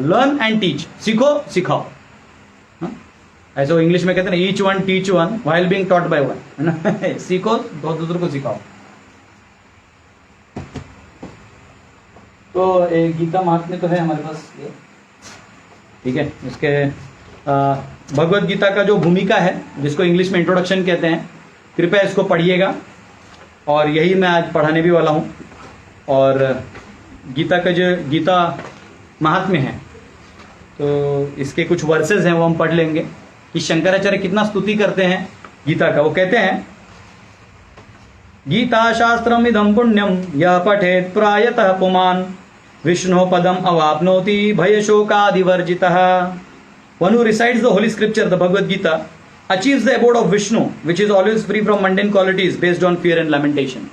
S1: लर्न एंड टीच, सीखो सिखाओ। ऐसे वो इंग्लिश में कहते हैं ना, each one teach one while being taught by one, है ना। सीखो तो दूसरों को सिखाओ। तो एक गीता महात्म्य तो है हमारे पास ये, ठीक है। इसके भगवत गीता का जो भूमिका है, जिसको इंग्लिश में इंट्रोडक्शन कहते हैं, कृपया इसको पढ़िएगा। और यही मैं आज पढ़ाने भी वाला हूँ। और गीता का जो गीता महात्म्य है, तो इसके कुछ वर्सेस हैं, वो हम पढ़ लेंगे कि शंकराचार्य कितना स्तुति करते हैं गीता का। वो कहते हैं, गीता शास्त्रम इदम पुण्यम यह पठेत प्रायतः पुमान विष्णु पदम अवाप्नोति भय शोकादिवर्जितः। One who recites the holy scripture, the Bhagavad Gita, achieves the abode of Vishnu, which is always free from mundane qualities based on fear and lamentation.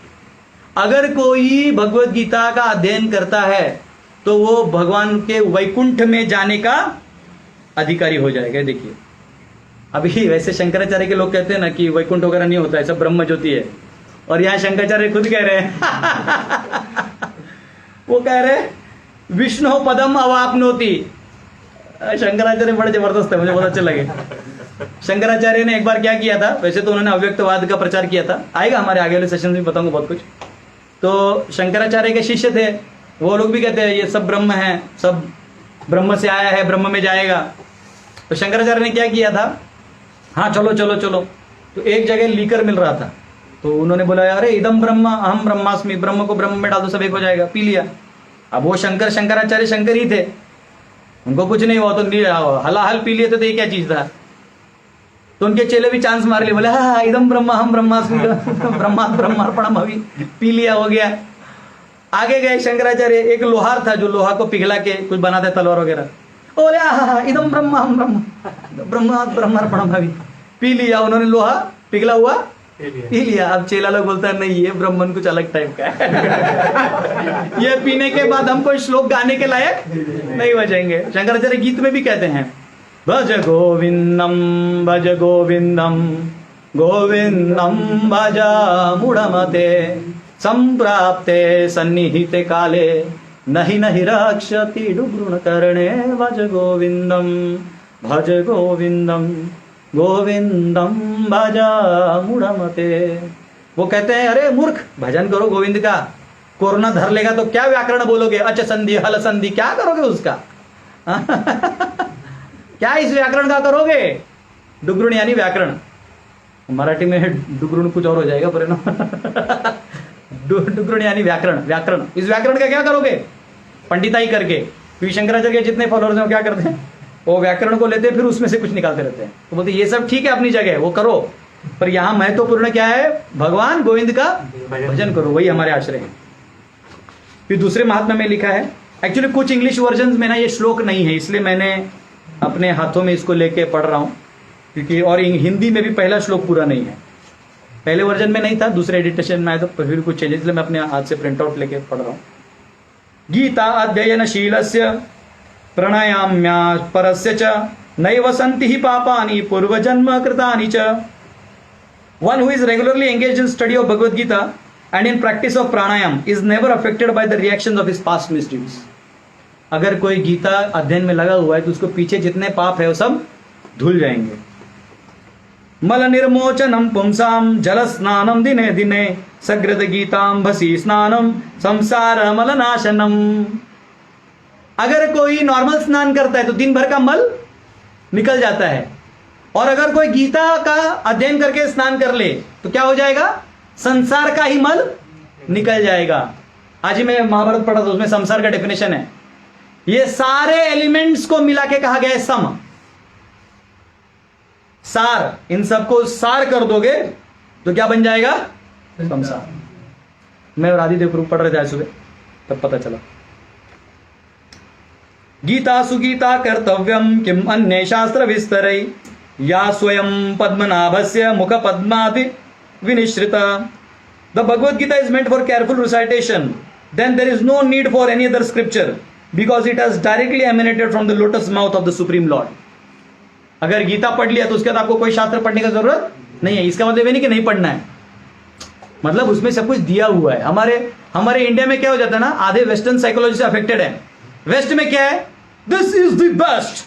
S1: अगर कोई भगवत गीता का अध्ययन करता है तो वो भगवान के वैकुंठ में जाने का अधिकारी हो जाएगा। देखिए, अभी वैसे शंकराचार्य के लोग कहते हैं ना कि वैकुंठ वगैरह नहीं होता है, सब ब्रह्म ज्योति है। और यहाँ शंकराचार्य खुद कह रहे हैं वो कह रहे हैं विष्णु पदम अवाप्नोति। शंकराचार्य बड़े जबरदस्त है, मुझे बहुत अच्छे लगे। शंकराचार्य ने एक बार क्या किया था, वैसे तो उन्होंने अव्यक्तवाद का प्रचार किया था, आएगा हमारे आगे वाले सेशन में बताऊंगा बहुत कुछ। तो शंकराचार्य के शिष्य थे, वो लोग भी कहते हैं ये सब ब्रह्म है, सब ब्रह्म से आया है, ब्रह्म में जाएगा। तो शंकराचार्य ने क्या किया था, हाँ चलो चलो चलो, तो एक जगह लीकर मिल रहा था, तो उन्होंने बोला अरे इदम ब्रह्म अहम ब्रह्मास्मि, ब्रह्म को ब्रह्म में डाल दो सब एक हो जाएगा, पी लिया। अब वो शंकराचार्य शंकर ही थे, उनको कुछ नहीं हुआ, तो हलाहल पी लिए, तो ये क्या चीज था। तो उनके चेले भी चांस मार लिए, बोले हाँ इदम ब्रह्म हम ब्रह्मास्मि ब्रह्मार्पणम, अभी पी लिया, हो गया। आगे गए शंकराचार्य, एक लोहार था जो लोहा को पिघला के कुछ बनाता है, तलवार वगैरह, बोले हाँ इदम ब्रह्म हम ब्रह्मार्पणम, अभी पी लिया। उन्होंने लोहा पिघला हुआ पी लिया। अब चेला लोग बोलता है नहीं, ये ब्राह्मण कुछ अलग टाइप का है ये पीने के बाद हम कोई श्लोक गाने के लायक नहीं बचेंगे। शंकराचार्य गीत में भी कहते हैं, भज गोविंदम गोविंदम भजा मुड़मते संप्राप्ते सन्निहिते काले नहीं नहीं रक्षति डुगृण करणे। भज गोविंदम गोविंदम भजा मुड़मते। वो कहते हैं अरे मूर्ख, भजन करो गोविंद का, कोरोना धर लेगा तो क्या व्याकरण बोलोगे, अच्छा संधि हल संधि क्या करोगे उसका क्या इस व्याकरण का करोगे। डुगरुण यानी व्याकरण, मराठी में डुगरुण कुछ और हो जाएगा परिणाम डुगरुण यानी व्याकरण, इस व्याकरण का क्या करोगे पंडिताई करके। क्योंकि शंकराचार्य के जितने फॉलोअर्स हैं वो क्या करते हैं, वो व्याकरण को लेते हैं फिर उसमें से कुछ निकालते रहते हैं। तो बोलते ये सब ठीक है अपनी जगह, वो करो, पर यहां महत्वपूर्ण क्या है, भगवान गोविंद का भजन करो, वही हमारे आश्रय है। फिर दूसरे महात्मा में लिखा है, एक्चुअली कुछ इंग्लिश वर्जन में ना ये श्लोक नहीं है, इसलिए मैंने अपने हाथों में इसको लेके पढ़ रहा हूं, क्योंकि और हिंदी में भी पहला श्लोक पूरा नहीं है, पहले वर्जन में नहीं था, दूसरे एडिटेशन में आया तो फिर कुछ चेंजेस, इसलिए मैं अपने हाथ से प्रिंट आउट लेके पढ़ रहा हूं। गीता अध्ययनशीलस्य प्राणायाम्या परस्य च नैव सन्ति हि पापानि पूर्वजन्म कृतानि च। One who is regularly engaged in study of Bhagavad Gita and in practice of pranayam is never affected by the reactions of his past misdeeds. अगर कोई गीता अध्ययन में लगा हुआ है तो उसको पीछे जितने पाप है वो सब धुल जाएंगे। मल निर्मोचनम पुंसाम जल स्नानम दिने दिने सग्रद गीताम भसी स्नानम संसार मल नाशनम। अगर कोई नॉर्मल स्नान करता है तो दिन भर का मल निकल जाता है, और अगर कोई गीता का अध्ययन करके स्नान कर ले तो क्या हो जाएगा, संसार का ही मल निकल जाएगा। आज ही मैं महाभारत पढ़ा था, उसमें संसार का डेफिनेशन है, ये सारे एलिमेंट्स को मिला के कहा गया है सम, सार, इन सबको सार कर दोगे तो क्या बन जाएगा, संसार। मैं और आदिदेव ग्रुप पढ़ रहे थे आज सुबह, तब पता चला। गीता सुगीता कर्तव्यम किम अन्य शास्त्र विस्तरै या स्वयं पद्मनाभस्य मुख पद्मादि विनिश्रिता। The Bhagavad Gita is meant for careful recitation, then there is no need for any other scripture because it has directly emanated from the lotus mouth of the supreme lord. अगर गीता पढ़ लिया तो उसके बाद आपको कोई शास्त्र पढ़ने का जरूरत नहीं है। इसका मतलब ये नहीं कि नहीं पढ़ना है, मतलब उसमें सब कुछ दिया हुआ है। हमारे इंडिया में क्या हो जाता है ना, आधे वेस्टर्न साइकोलॉजी से अफेक्टेड है। वेस्ट में क्या है, this is the best,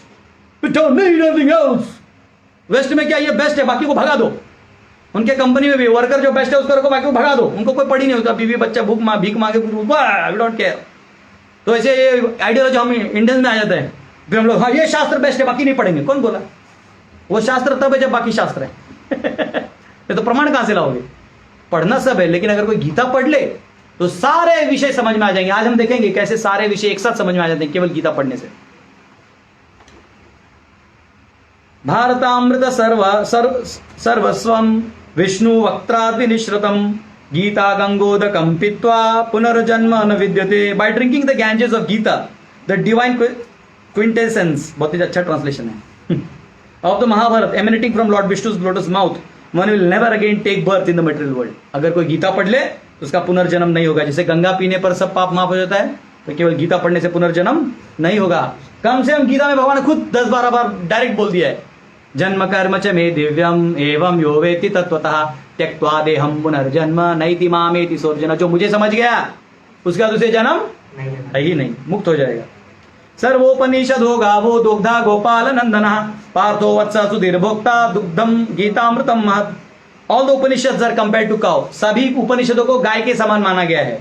S1: we don't need anything else, west में क्या ये बेस्ट है, बाकी को भगा दो। उनके कंपनी में भी वर्कर जो बेस्ट है उसको रखो, बाकी को भगा दो। उनको कोई पड़ी नहीं, उसका बीवी बच्चा भीख मांगे, वी डोंट केयर। तो ऐसे ये आइडिया जो हम इंडियन में आ जाता है, फिर हम लोग हाँ ये शास्त्र बेस्ट है, बाकी नहीं पढ़ेंगे। कौन बोला? वो शास्त्र तब है जब बाकी शास्त्र है। तो प्रमाण कहां से लाओगे? पढ़ना सब है, लेकिन अगर कोई गीता पढ़ ले तो सारे विषय समझ में आ जाएंगे। आज हम देखेंगे कैसे सारे विषय एक साथ समझ में आ जाते हैं केवल गीता पढ़ने से। भारतामृत सर्वस्वम विष्णु वक्त्रादि निश्रतम गीता गंगोदकम पीत्वा पुनर्जन्म न विद्यते। By drinking the Ganges of Gita the divine quintessence, बहुत ही अच्छा ट्रांसलेशन है, of the Mahabharata emanating from lord Vishnu's lotus mouth, one will never again take birth in the material world. अगर कोई गीता पढ़ ले तो उसका पुनर्जन्म नहीं होगा। जैसे गंगा पीने पर सब पाप माफ हो जाता है, तो केवल गीता पढ़ने से पुनर्जन्म नहीं होगा। कम से कम गीता में भगवान ने खुद 10-12 बार डायरेक्ट बोल दिया है, जन्म कर्म च मे दिव्यम एवं यो वेति तत्वतः त्यक्त्वा देहम पुनर्जन्म नैति मामेति सोर्जन। जो मुझे समझ गया उसके बाद उसे जन्म है ही नहीं, मुक्त हो जाएगा। सर्वोपनिषद होगा वो दुग्धा गोपाल नंदन पार्थो वत्स सुधीर भोक्ता दुग्धम गीतामृतम महत्। All the Upanishad are compared to cow. सभी उपनिषदों को गाय के समान माना गया है,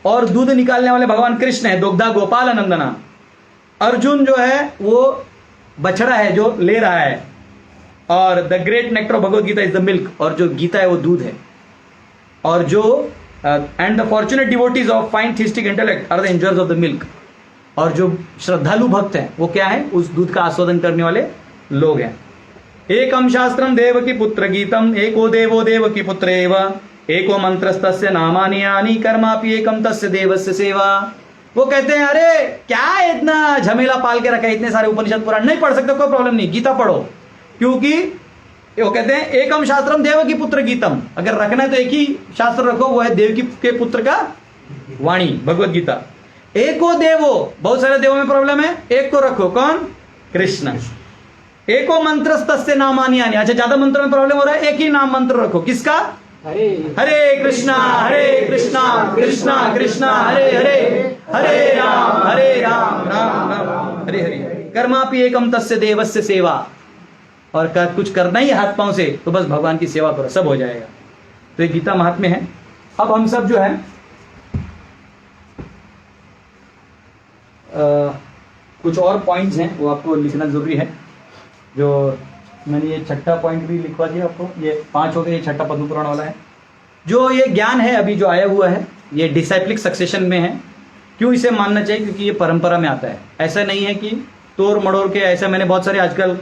S1: और दूध निकालने वाले भगवान कृष्ण है, दुग्धा गोपाल नंदना। अर्जुन जो है वो बछड़ा है जो ले रहा है, और the great nectar of Bhagavad Gita is the milk, और जो गीता है वो दूध है। और जो and the fortunate devotees of fine theistic intellect are the enjoyers of the milk. और जो श्रद्धालु भक्त हैं वो क्या है? उस दूध का आस्वादन करने वाले लोग हैं। एकम शास्त्रम देवकी पुत्र गीतम एको देवो देवकी पुत्र एव एको मंत्रस्तस्य नामानि यानि कर्मापि एकम तस्य देवस्य सेवा। वो कहते हैं अरे क्या इतना झमेला पाल के रखा है, इतने सारे उपनिषद पुराण नहीं पढ़ सकते, कोई प्रॉब्लम नहीं, गीता पढ़ो। क्योंकि वो कहते हैं एकम शास्त्रम देवकी पुत्र गीतम, अगर रखना है तो एक ही शास्त्र रखो, वो है देवकी के पुत्र का वाणी भगवत गीता। एको देवो, बहुत सारे देवों में प्रॉब्लम है, एक को रखो, कौन? कृष्ण। एको मंत्र तस्य नामानि यानि, अच्छा ज्यादा मंत्र में प्रॉब्लम हो रहा है, एक ही नाम मंत्र रखो, किसका? हरे कृष्णा कृष्णा कृष्णा हरे हरे, हरे राम राम राम हरे हरे। कर्मापि एकम तस्य देवस्य सेवा। और कुछ करना ही हाथ पांव से तो बस भगवान की सेवा करो, सब हो जाएगा। तो ये गीता महात्म्य है। अब हम सब जो है कुछ और पॉइंट्स हैं वो आपको लिखना जरूरी है। जो मैंने ये छठा पॉइंट भी लिखवा दिया आपको, ये 5 हो गए, ये छठा पद्म पुराण वाला है। जो ये ज्ञान है अभी जो आया हुआ है ये डिसाइप्लिक सक्सेशन में है। क्यों इसे मानना चाहिए? क्योंकि ये परंपरा में आता है। ऐसा नहीं है कि तोड़ मड़ोड़ के, ऐसा मैंने बहुत सारे आजकल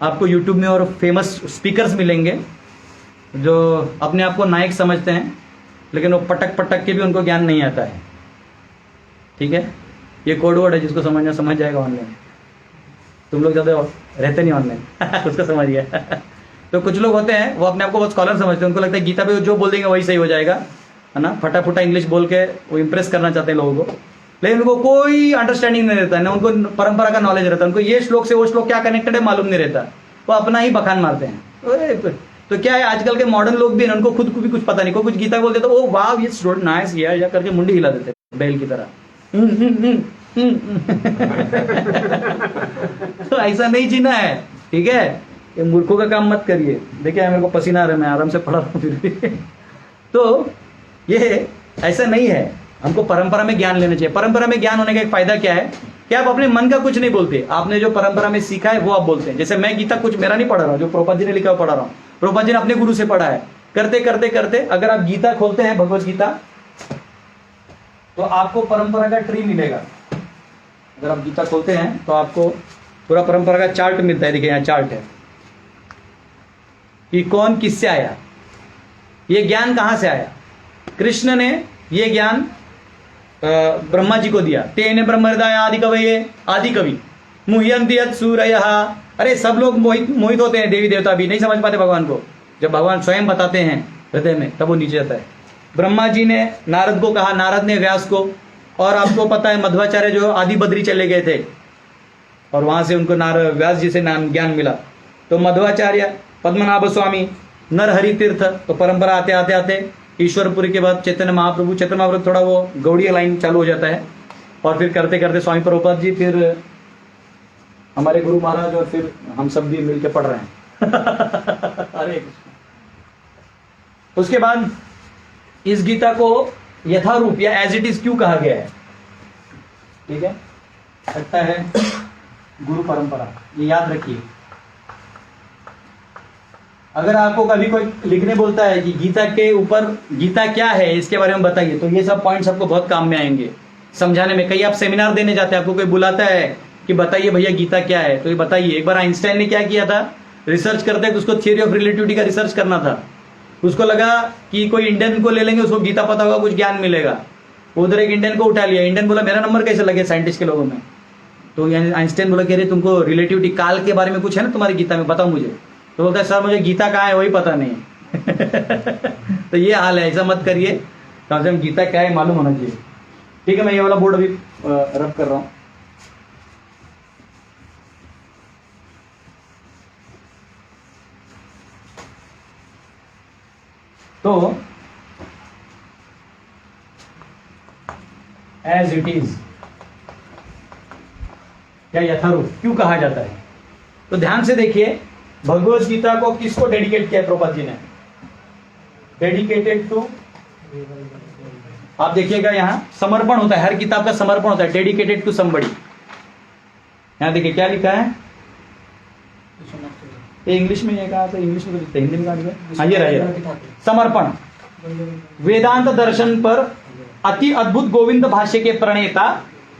S1: आपको यूट्यूब में और फेमस स्पीकर्स मिलेंगे जो अपने आप को नायक समझते हैं, लेकिन वो पटक पटक के भी उनको ज्ञान नहीं आता है। ठीक है, ये कोड वर्ड है, जिसको समझना समझ जाएगा ऑनलाइन। तुम लोग ज़्यादा रहते नहीं ऑनलाइन उसको समझ गया तो कुछ लोग होते हैं वो अपने आप को बहुत स्कॉलर समझते हैं, उनको लगता है गीता पे जो बोल देंगे वही सही हो जाएगा, है ना। फटाफटा इंग्लिश बोल के वो इंप्रेस करना चाहते हैं लोगों को, लेकिन उनको कोई अंडरस्टैंडिंग नहीं रहता है, ना उनको परंपरा का नॉलेज रहता है। उनको ये श्लोक से वो श्लोक क्या कनेक्टेड है मालूम नहीं रहता, वो अपना ही बखान मारते हैं। तो क्या है, आजकल के मॉडर्न लोग भी उनको खुद को भी कुछ पता नहीं, कोई कुछ गीता बोल देता वो वाह ये स्टूडेंट नाइस या करके मुंडी हिला देते बैल की तरह। तो ऐसा नहीं जीना है, ठीक है। ये मूर्खों का काम मत करिए। देखिए मेरे को पसीना आ रहा है, मैं आराम से पढ़ा रहा हूँ फिर भी तो ये ऐसा नहीं है, हमको परंपरा में ज्ञान लेना चाहिए। परंपरा में ज्ञान होने का एक फायदा क्या है कि आप अपने मन का कुछ नहीं बोलते, आपने जो परंपरा में सीखा है वो आप बोलते हैं। जैसे मैं गीता कुछ मेरा नहीं पढ़ा रहा हूँ, जो प्रभुपाद जी ने लिखा पढ़ा रहा हूँ, प्रभुपाद जी ने अपने गुरु से पढ़ा है। करते करते करते अगर आप गीता खोलते हैं, भगवत गीता, तो आपको परंपरा का ट्री मिलेगा। अगर आप गीता खोलते हैं तो आपको पूरा परंपरा का चार्ट मिलता है। देखिए यहाँ चार्ट है कि कौन किससे आया, ये ज्ञान कहां से आया। कृष्ण ने ये ज्ञान ब्रह्मा जी को दिया। तेने ब्रह्म हृदय आदि कवये, आदि कवि मुह्यन्ति यत् सूरयः। अरे सब लोग मोहित होते हैं, देवी देवता भी नहीं समझ पाते भगवान को। जब भगवान स्वयं बताते हैं हृदय में, तब वो नीचे जाता है। ब्रह्मा जी ने नारद को कहा, नारद ने व्यास को, और आपको पता है मध्वाचार्य जो आदि बद्री चले गए थे और वहां से उनको व्यास जी से ज्ञान मिला। तो मध्वाचार्य, पद्मनाभ स्वामी, नरहरि तीर्थ, तो परंपरा आते आते आते ईश्वरपुरी के बाद चैतन्य महाप्रभु। चैतन्य महाप्रभु थोड़ा वो गौड़ीय लाइन चालू हो जाता है, और फिर करते करते स्वामी प्रभुपाद जी, फिर हमारे गुरु महाराज और फिर हम सब भी मिलके पढ़ रहे हैं। हरे कृष्ण। उसके बाद इस गीता को यथारूप या एज इट इज क्यों कहा गया है? ठीक है, लगता है गुरु परंपरा, ये याद रखिए। अगर आपको कभी कोई लिखने बोलता है कि गीता के ऊपर गीता क्या है इसके बारे में बताइए, तो ये सब पॉइंट्स आपको बहुत काम में आएंगे समझाने में। कहीं आप सेमिनार देने जाते हैं, आपको कोई बुलाता है कि बताइए भैया गीता क्या है, तो ये बताइए। एक बार आइंस्टाइन ने क्या किया था, रिसर्च करते हैं, उसको थियरी ऑफ रिलेटिविटी का रिसर्च करना था। उसको लगा कि कोई इंडियन को ले लेंगे, उसको गीता पता होगा, कुछ ज्ञान मिलेगा। उधर एक इंडियन को उठा लिया, इंडियन बोला मेरा नंबर कैसे लगे साइंटिस्ट के लोगों में। तो आइंस्टाइन बोला कि अरे तुमको रिलेटिविटी काल के बारे में कुछ है ना तुम्हारी गीता में, बताओ मुझे। तो बोलता है सर मुझे गीता कहाँ है वही पता नहीं। तो ये हाल है, ऐसा मत करिए, कम से कम गीता क्या है मालूम होना चाहिए। ठीक है, मैं ये वाला बोर्ड अभी रब कर रहा हूं। तो एज इट इज या यथारूप क्यों कहा जाता है? तो ध्यान से देखिए, भगवत गीता को किसको डेडिकेट किया प्रभुपाद जी ने? डेडिकेटेड टू, आप देखिएगा यहां समर्पण होता है, हर किताब का समर्पण होता है, डेडिकेटेड टू समबडी। यहां देखिए क्या लिखा है, ये इंग्लिश में ये कहा था, इंग्लिश में तो लिखते, हिंदी में कहा लिखा? हाँ ये रहा, समर्पण। वेदांत दर्शन पर अति अद्भुत गोविंद भाष्य के प्रणेता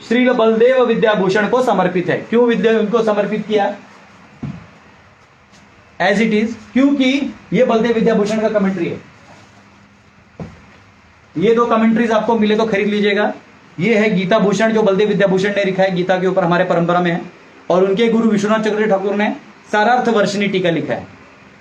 S1: श्री बलदेव विद्याभूषण को समर्पित है। क्यों उनको समर्पित किया एज इट इज? क्योंकि ये बलदेव विद्याभूषण का कमेंट्री है। ये दो कमेंट्रीज आपको मिले तो खरीद लीजिएगा। ये है गीता भूषण जो बलदेव विद्याभूषण ने लिखा है गीता के ऊपर, हमारे परंपरा में है, और उनके गुरु विश्वनाथ चक्रवर्ती ठाकुर ने सारार्थ वर्षिणी टीका लिखा है।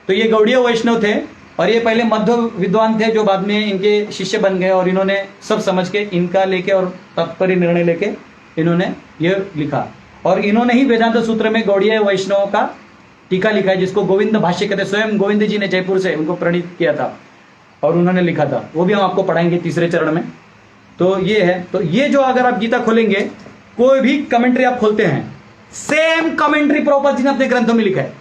S1: तो ये गौड़ीय वैष्णव थे और ये पहले मध्य विद्वान थे जो बाद में इनके शिष्य बन गए, और इन्होंने सब समझ के इनका लेके और तात्पर्य निर्णय लेके इन्होंने ये लिखा। और इन्होंने ही वेदांत सूत्र में गौड़ीय वैष्णव का टीका लिखा है, जिसको गोविंद भाष्य कहते हैं। स्वयं गोविंद जी ने जयपुर से उनको प्रणीत किया था और उन्होंने लिखा था, वो भी हम आपको पढ़ाएंगे तीसरे चरण में। तो ये है, तो ये जो अगर आप गीता खोलेंगे, कोई भी कमेंट्री आप खोलते हैं, सेम कमेंट्री प्रभुपाद जी ने अपने ग्रंथों में लिखा है।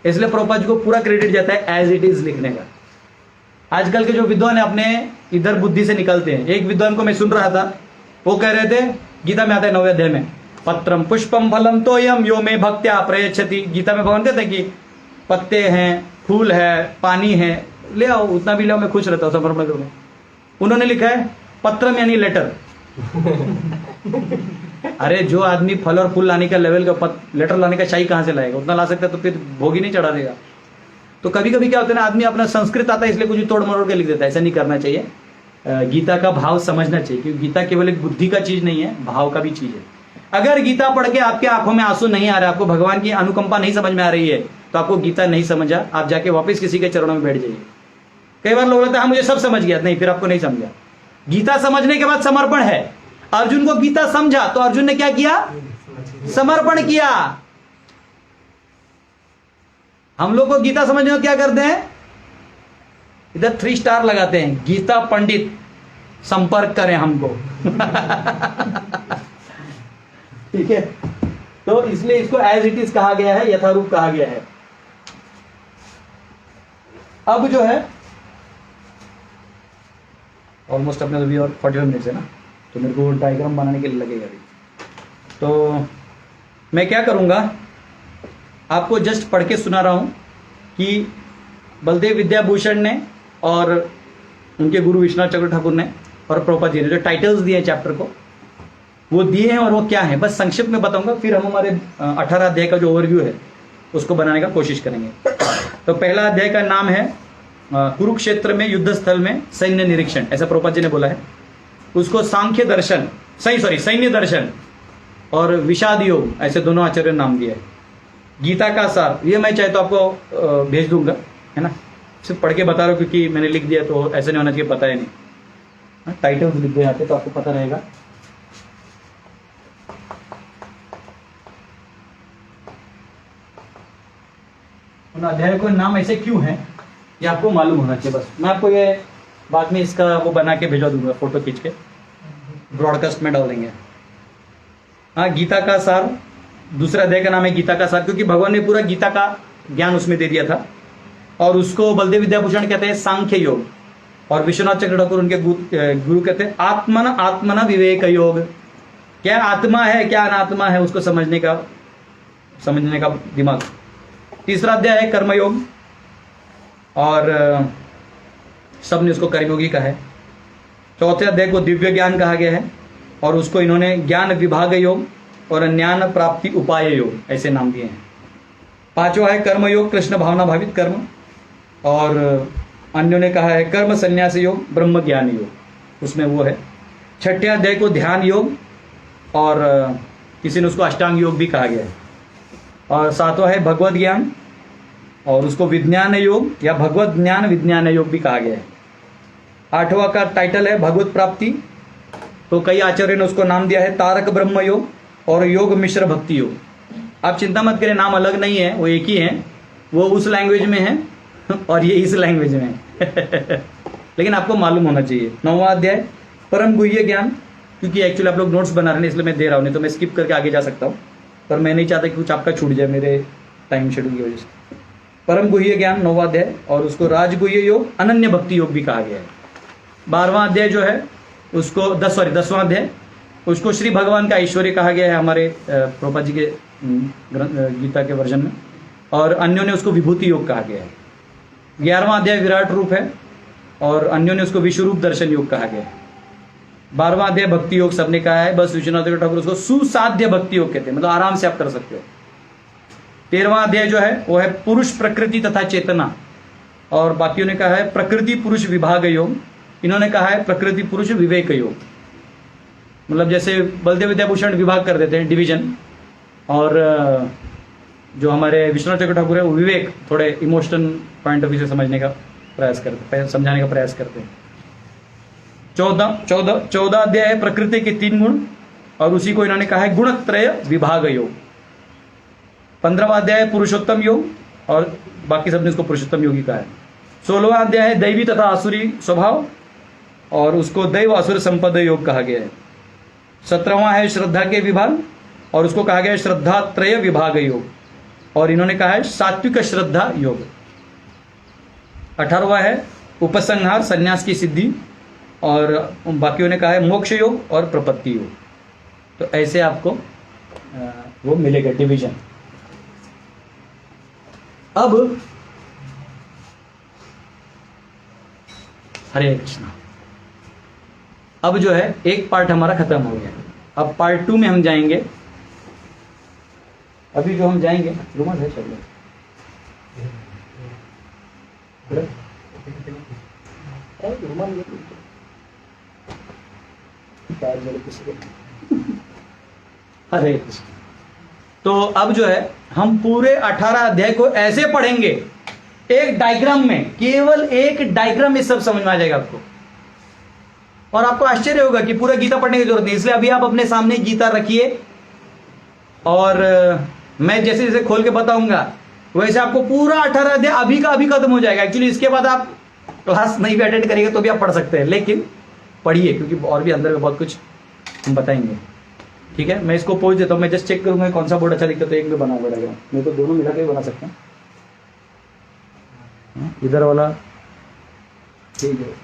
S1: इसलिए प्रभुपाद जी को पूरा क्रेडिट जाता है एज इट इज लिखने का। आजकल के जो विद्वान है अपने इधर बुद्धि से निकलते हैं। एक विद्वान को मैं सुन रहा था, वो कह रहे थे, गीता में आता है 9वें अध्याय में, पत्रम पुष्पम फलम तोयम यो में भक्त्या प्रयच्छति। गीता में भगवान कहते हैं कि पत्ते हैं, फूल है, पानी है, ले आओ, उतना भी ले आओ, मैं खुश रहता हूँ समर्पण करूंगा। उन्होंने लिखा है पत्रम यानी लेटर। अरे जो आदमी फल और फूल लाने का लेवल का लेटर लाने का शाही कहां से लाएगा? उतना ला सकता है तो फिर भोग ही नहीं चढ़ा देगा। तो कभी कभी क्या होता है ना, आदमी अपना संस्कृत आता है इसलिए कुछ तोड़ मरोड़ के लिख देता है। ऐसा नहीं करना चाहिए, गीता का भाव समझना चाहिए, क्योंकि गीता केवल एक बुद्धि का चीज नहीं है, भाव का भी चीज है। अगर गीता पढ़ के आपके आंखों में आंसू नहीं आ रहा, आपको भगवान की अनुकंपा नहीं समझ में आ रही है, तो आपको गीता नहीं समझा, आप जाके वापस किसी के चरणों में बैठ जाइए। कई बार लोग लगता है हाँ मुझे सब समझ गया, नहीं, फिर आपको नहीं समझा। गीता समझने के बाद समर्पण है। अर्जुन को गीता समझा तो अर्जुन ने क्या किया? समर्पण किया। हम लोग को गीता समझने में क्या करते हैं? इधर 3 स्टार लगाते हैं, गीता पंडित संपर्क करें हमको। ठीक है, तो इसलिए इसको एज इट इज कहा गया है, यथारूप कहा गया है। अब जो है ऑलमोस्ट अपने अभी और 45 मिनट्स है ना, तो मेरे को डायग्राम बनाने के लिए लगेगा अभी। तो मैं क्या करूंगा, आपको जस्ट पढ़ के सुना रहा हूं कि बलदेव विद्याभूषण ने और उनके गुरु विश्वनाथ चक्रवर्ती ठाकुर ने और प्रभुपाद जी ने जो टाइटल्स दिए हैं चैप्टर को, वो दिए हैं और वो क्या है बस संक्षिप्त में बताऊंगा। फिर हम हमारे 18 अध्याय का जो ओवरव्यू है उसको बनाने का कोशिश करेंगे। तो पहला अध्याय का नाम है कुरुक्षेत्र में युद्ध स्थल में सैन्य निरीक्षण, ऐसा प्रभुपाद जी ने बोला है। उसको सांख्य दर्शन, सैन्य दर्शन और विषाद योग, ऐसे दोनों आचार्य नाम दिया है। गीता का सार, ये मैं चाहे तो आपको भेज दूंगा, है ना, सिर्फ पढ़ के बता रहा हूँ क्योंकि मैंने लिख दिया तो ऐसे नहीं होना चाहिए, पता है नहीं। टाइटल्स लिख दिए जाते तो आपको पता रहेगा। उन अध्याय को नाम ऐसे क्यों है ये आपको मालूम होना चाहिए बस। मैं आपको ये बाद में इसका वो बना के भेजा दूंगा, फोटो खींच के ब्रॉडकास्ट में डाल देंगे। हाँ, गीता का सार दूसरा अध्याय का नाम है गीता का सार, क्योंकि भगवान ने पूरा गीता का ज्ञान उसमें दे दिया था। और उसको बलदेव विद्याभूषण कहते हैं सांख्य योग, और विश्वनाथ चक्र ठाकुर उनके गुरु कहते हैं आत्मना आत्मना विवेक योग। क्या आत्मा है क्या अनात्मा है उसको समझने का दिमाग। तीसरा अध्याय है कर्मयोग, और सबने उसको कर्मयोगी कहा है। चौथे अध्याय को दिव्य ज्ञान कहा गया है, और उसको इन्होंने ज्ञान विभाग योग और ज्ञान प्राप्ति उपाय योग ऐसे नाम दिए हैं। पांचवा है कर्मयोग, कृष्ण भावना भावित कर्म, और अन्यों ने कहा है कर्म संन्यास योग, ब्रह्म ज्ञान योग, उसमें वो है। छठे अध्याय को ध्यान योग, और किसी ने उसको अष्टांग योग भी कहा गया है। और सातवां है भगवत ज्ञान, और उसको विज्ञान योग या भगवत ज्ञान विज्ञान योग भी कहा गया है। आठवां का टाइटल है भगवत प्राप्ति, तो कई आचार्यों ने उसको नाम दिया है तारक ब्रह्म योग और योग मिश्र भक्ति योग। आप चिंता मत करें, नाम अलग नहीं है, वो एक ही है, वो उस लैंग्वेज में है और ये इस लैंग्वेज में है लेकिन आपको मालूम होना चाहिए। 9वां अध्याय परम गुह्य ज्ञान, क्योंकि एक्चुअली आप लोग नोट्स बना रहे हैं इसलिए मैं दे रहा हूँ, नहीं तो मैं स्किप करके आगे जा सकता हूँ, पर मैं नहीं चाहता कि कुछ आपका छूट जाए मेरे टाइम शेड्यूल की वजह से। परम गुह्य ज्ञान 9वां अध्याय, और उसको राजगुह्य योग अनन्य भक्ति योग भी कहा गया है। 12वां अध्याय जो है उसको 10वां अध्याय उसको श्री भगवान का ऐश्वर्य कहा गया है हमारे प्रभुपाद जी के गीता के वर्जन में, और अन्यों ने उसको विभूति योग कहा गया है। 11वां अध्याय विराट रूप है, और अन्यों ने उसको विश्व रूप दर्शन योग कहा गया है। 12वां अध्याय भक्ति योग सबने कहा है, बस विश्वनाथ ठाकुर उसको सुसाध्य भक्ति योग कहते हैं, मतलब आराम से आप कर सकते हो। 13वां अध्याय जो है वो है पुरुष प्रकृति तथा चेतना, और बाकियों ने कहा है प्रकृति पुरुष विभाग योग, इन्होंने कहा है प्रकृति पुरुष विवेक योग। मतलब जैसे बलदेव विद्याभूषण विभाग कर देते हैं, डिवीजन, और जो हमारे विश्वनाथ चक्र ठाकुर है वो विवेक, थोड़े इमोशनल पॉइंट ऑफ व्यू से समझने का प्रयास करते हैं, समझाने का प्रयास करते हैं। 14 अध्याय है प्रकृति के 3 गुण, और उसी को इन्होंने कहा है गुणत्रय विभाग योग। 15वां अध्याय है पुरुषोत्तम योग, और बाकी सबने इसको पुरुषोत्तम योग ही कहा है। 16वां अध्याय है दैवी तथा आसुरी स्वभाव, और उसको दैव असुर संपद योग कहा गया है। 17वां है श्रद्धा के विभाग, और उसको कहा गया है श्रद्धा त्रय विभाग योग, और इन्होंने कहा है सात्विक श्रद्धा योग। 18वां है उपसंहार संन्यास की सिद्धि, और बाकियों ने कहा है मोक्ष योग और प्रपत्ति योग। तो ऐसे आपको वो मिलेगा डिवीजन। अब हरे कृष्णा, अब जो है एक पार्ट हमारा खत्म हो गया, अब पार्ट 2 में हम जाएंगे। अभी जो हम जाएंगे रुमाल है चलो हरे कृष्ण। तो अब जो है हम पूरे 18 अध्याय को ऐसे पढ़ेंगे, एक डायग्राम में, केवल एक डायग्राम में सब समझ में आ जाएगा आपको, और आपको आश्चर्य होगा कि पूरा गीता पढ़ने की जरूरत नहीं। इसलिए अभी आप अपने सामने गीता रखिए, और मैं जैसे जैसे खोल के बताऊंगा वैसे आपको पूरा 18 अध्याय अभी का अभी खत्म हो जाएगा। एक्चुअली इसके बाद आप क्लास नहीं भी अटेंड करेंगे तो भी आप पढ़ सकते हैं, लेकिन पढ़िए क्योंकि और भी अंदर में बहुत कुछ हम बताएंगे। ठीक है, मैं इसको पहुंच देता हूँ, मैं जस्ट चेक करूंगा कौन सा बोर्ड अच्छा दिखता है तो एक में बनाना पड़ेगा, मैं तो दोनों मिला के बना सकता हूँ। इधर वाला ठीक है।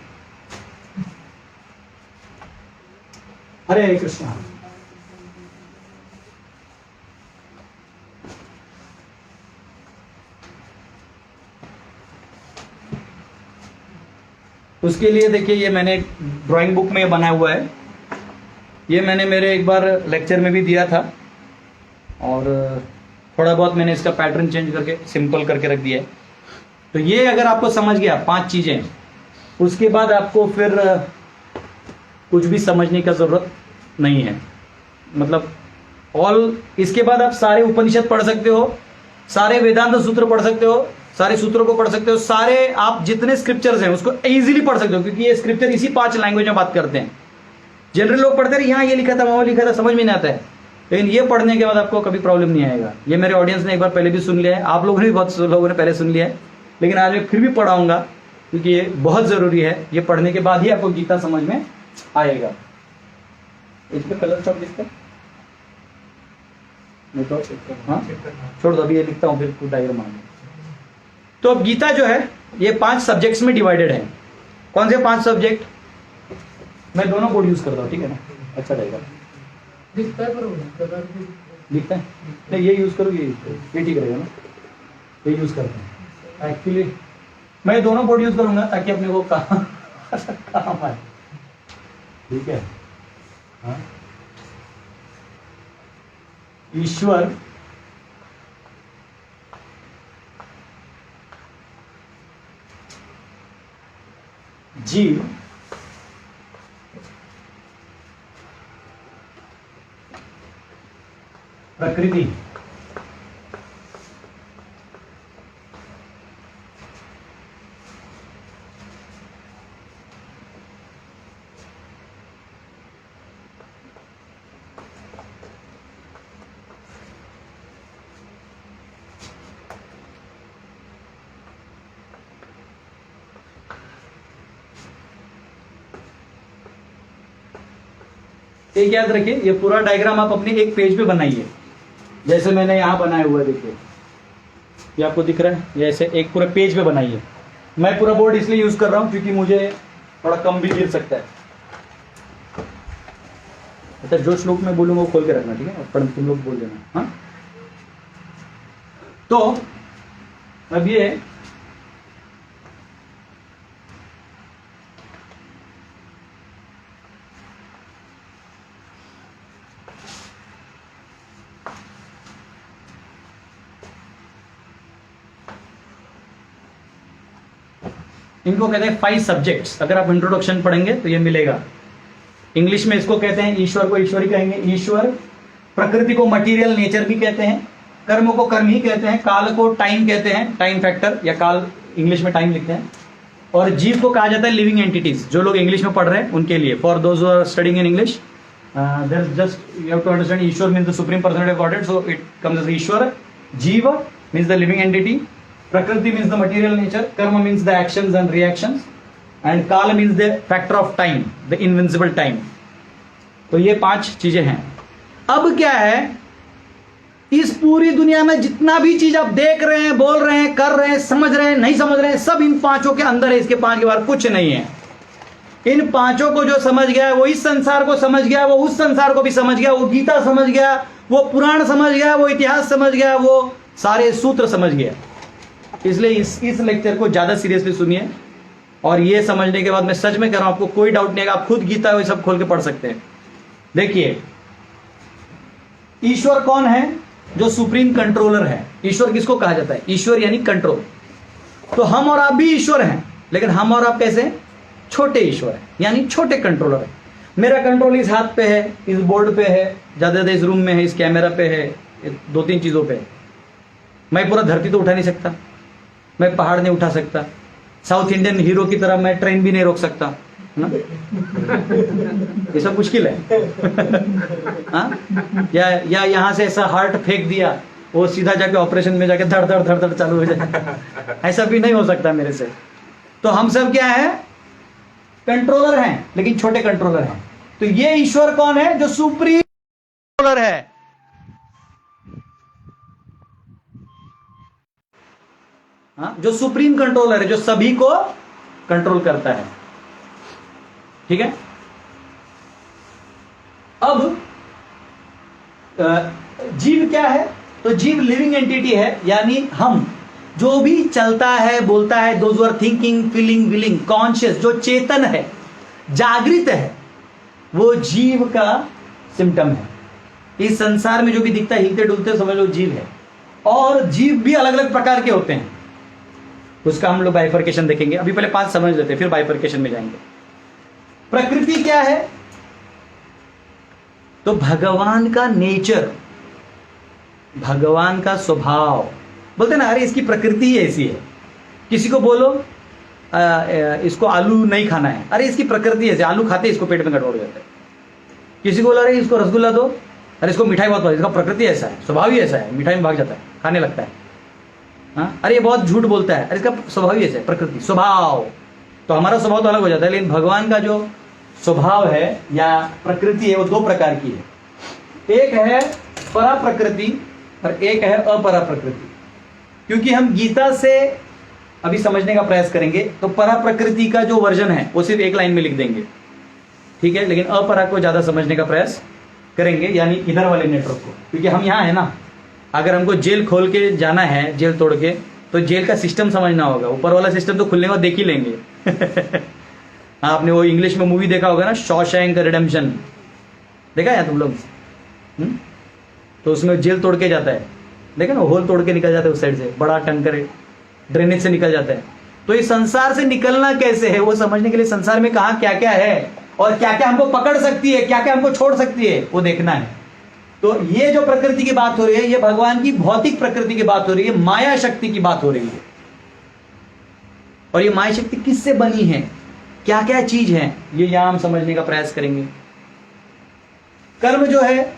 S1: हरे कृष्णा। उसके लिए देखिए ये मैंने ड्राइंग बुक में बनाया हुआ है, ये मैंने मेरे एक बार लेक्चर में भी दिया था, और थोड़ा बहुत मैंने इसका पैटर्न चेंज करके सिंपल करके रख दिया है। तो ये अगर आपको समझ गया 5 चीजें, उसके बाद आपको फिर कुछ भी समझने का जरूरत नहीं है। मतलब ऑल, इसके बाद आप सारे उपनिषद पढ़ सकते हो, सारे वेदांत सूत्र पढ़ सकते हो, सारे सूत्रों को पढ़ सकते हो, सारे आप जितने स्क्रिप्चर्स हैं उसको इजीली पढ़ सकते हो, क्योंकि ये स्क्रिप्चर इसी 5 लैंग्वेज में बात करते हैं। जनरल लोग पढ़ते रहे यहाँ ये लिखा था वहाँ लिखा था, समझ में नहीं आता है, लेकिन ये पढ़ने के बाद आपको कभी प्रॉब्लम नहीं आएगा। ये मेरे ऑडियंस ने एक बार पहले भी सुन लिया है, आप लोगों ने भी बहुत लोगों ने पहले सुन लिया है, लेकिन आज मैं फिर भी पढ़ाऊंगा क्योंकि ये बहुत जरूरी है। ये पढ़ने के बाद ही आपको गीता समझ में आएगा। इस पे कलर चॉक दिखता है, नहीं तो हाँ छोड़ दो, अभी ये लिखता हूँ फिर तू डायग्राम मान। तो अब गीता जो है ये 5 सब्जेक्ट्स में डिवाइडेड है। कौन से 5 सब्जेक्ट? मैं दोनों कोड यूज करता हूँ, ठीक है ना, अच्छा रहेगा।
S2: दिखता है पर
S1: दिखता है नहीं, ये यूज करो, ये ठीक रहेगा ना, ये यूज करते हैं। एक्चुअली मैं दोनों कोड यूज करूंगा ताकि अपने को काम आए, ठीक है। हाँ? ईश्वर जीव प्रकृति एक याद रखिए, ये पूरा डायग्राम आप अपने एक पेज पे बनाइए, जैसे मैंने यहाँ बनाया हुआ है, देखिए ये आपको दिख रहा है, ये ऐसे एक पूरे पेज पे बनाइए। मैं पूरा बोर्ड इसलिए यूज कर रहा हूँ क्योंकि मुझे थोड़ा कम भी गिर सकता है। अच्छा, जो श्लोक मैं बोलूंगा वो खोल के रखना, ठीक है, और तुम लोग बोल देना। हाँ, तो अब ये इनको कहते हैं 5 सब्जेक्ट्स। अगर आप इंट्रोडक्शन पढ़ेंगे तो ये मिलेगा। इंग्लिश में इसको कहते हैं, ईश्वर को ईश्वर ही कहेंगे, ईश्वर। प्रकृति को मटेरियल नेचर भी कहते हैं, कर्म को कर्म ही कहते हैं, काल को टाइम कहते हैं, टाइम फैक्टर या काल, इंग्लिश में टाइम लिखते हैं। और जीव को कहा जाता है लिविंग एंटिटीज। जो लोग इंग्लिश में पढ़ रहे हैं उनके लिए, for those who are studying in English, there just you have to understand Ishvara means the supreme personality of Godhead, so it comes as Ishvara. Jiva means the living entity, Prakriti means the material nature, karma means the actions and reactions, and Kala means the factor of time, the invincible time. तो ये 5 चीजें हैं। अब क्या है, इस पूरी दुनिया में जितना भी चीज आप देख रहे हैं, बोल रहे हैं, कर रहे हैं, समझ रहे हैं, नहीं समझ रहे हैं, सब इन 5 के अंदर है। इसके 5 के बाहर कुछ नहीं है। इन 5 को जो समझ गया वो इस संसार को समझ गया, वो उस संसार को भी समझ गया, वो गीता समझ गया, वो पुराण समझ गया, वो इतिहास समझ गया, वो सारे सूत्र समझ गया। इसलिए इस लेक्चर को ज्यादा सीरियसली सुनिए, और ये समझने के बाद मैं सच में कह रहा हूं, आपको कोई डाउट नहीं है, आप खुद गीता वो सब खोल के पढ़ सकते हैं। देखिए, ईश्वर कौन है? जो सुप्रीम कंट्रोलर है। ईश्वर किसको कहा जाता है? ईश्वर यानी कंट्रोल। तो हम और आप भी ईश्वर हैं, लेकिन हम और आप कैसे? छोटे ईश्वर हैं, यानी छोटे कंट्रोलर है। मेरा कंट्रोल इस हाथ पे है, इस बोर्ड पे है, ज्यादा इस रूम में है, इस कैमरा पे है, 2-3 चीजों पे है। मैं पूरा धरती तो उठा नहीं सकता, मैं पहाड़ नहीं उठा सकता, साउथ इंडियन हीरो की तरह मैं ट्रेन भी नहीं रोक सकता, है ना? ये सब मुश्किल है। हाँ? या यहां से ऐसा हार्ट फेंक दिया, वो सीधा जाके ऑपरेशन में जाके धड़ धड़ धड़ धड़ चालू हो जाए, ऐसा भी नहीं हो सकता मेरे से। तो हम सब क्या है? कंट्रोलर हैं, लेकिन छोटे कंट्रोलर हैं। तो ये ईश्वर कौन है? जो सुप्रीम कंट्रोलर है। हाँ? जो सुप्रीम कंट्रोलर है, जो सभी को कंट्रोल करता है। ठीक है। अब जीव क्या है? तो जीव लिविंग एंटिटी है, यानी हम, जो भी चलता है, बोलता है, those are thinking, feeling, willing, conscious, जो चेतन है, जागृत है, वो जीव का सिम्टम है। इस संसार में जो भी दिखता है, हिलते डुलते, समझ लो जीव है। और जीव भी अलग अलग प्रकार के होते हैं, उसका हम लोग बाइफर्केशन देखेंगे। अभी पहले 5 समझ लेते हैं, फिर बाइफर्केशन में जाएंगे। प्रकृति क्या है? तो भगवान का नेचर, भगवान का स्वभाव। बोलते ना, अरे इसकी प्रकृति ही ऐसी है। किसी को बोलो इसको आलू नहीं खाना है, अरे इसकी प्रकृति ऐसी, आलू खाते इसको पेट में गड़बड़ हो जाता है। किसी को बोला, अरे इसको रसगुल्ला दो, अरे इसको मिठाई बहुत पसंद, इसका प्रकृति ऐसा है, स्वभाव ही ऐसा है, मिठाई में भाग जाता है, खाने लगता है। हाँ? अरे ये बहुत झूठ बोलता है, अरे इसका स्वभाव ही ऐसा है, प्रकृति, स्वभाव। तो हमारा स्वभाव तो अलग हो जाता है, लेकिन भगवान का जो स्वभाव है या प्रकृति है, वो 2 प्रकार की है। एक है परा प्रकृति, और एक है अपरा प्रकृति। क्योंकि हम गीता से अभी समझने का प्रयास करेंगे तो परा प्रकृति का जो वर्जन है वो सिर्फ एक लाइन में लिख देंगे, ठीक है, लेकिन अपरा को ज्यादा समझने का प्रयास करेंगे, यानी इधर वाले नेटवर्क को। क्योंकि हम यहाँ है ना, अगर हमको जेल खोल के जाना है, जेल तोड़ के, तो जेल का सिस्टम समझना होगा। ऊपर वाला सिस्टम तो खुलने को देख ही लेंगे। आपने वो इंग्लिश में मूवी देखा होगा ना, शॉशैंक रिडेम्पशन, देखा है तुम लोग? तो उसमें जेल तोड़ के जाता है, देखा ना, होल तोड़ के निकल जाता है उस साइड से, बड़ा टंकर ड्रेनेज से निकल जाता है। तो इस संसार से निकलना कैसे है वो समझने के लिए संसार में कहाँ क्या क्या है और क्या क्या हमको पकड़ सकती है, क्या क्या हमको छोड़ सकती है, वो देखना है। तो ये जो प्रकृति की बात हो रही है, ये भगवान की भौतिक प्रकृति की बात हो रही है, माया शक्ति की बात हो रही है। और ये माया शक्ति किससे बनी है, क्या क्या चीज है, ये यहां हम समझने का प्रयास करेंगे। कर्म जो है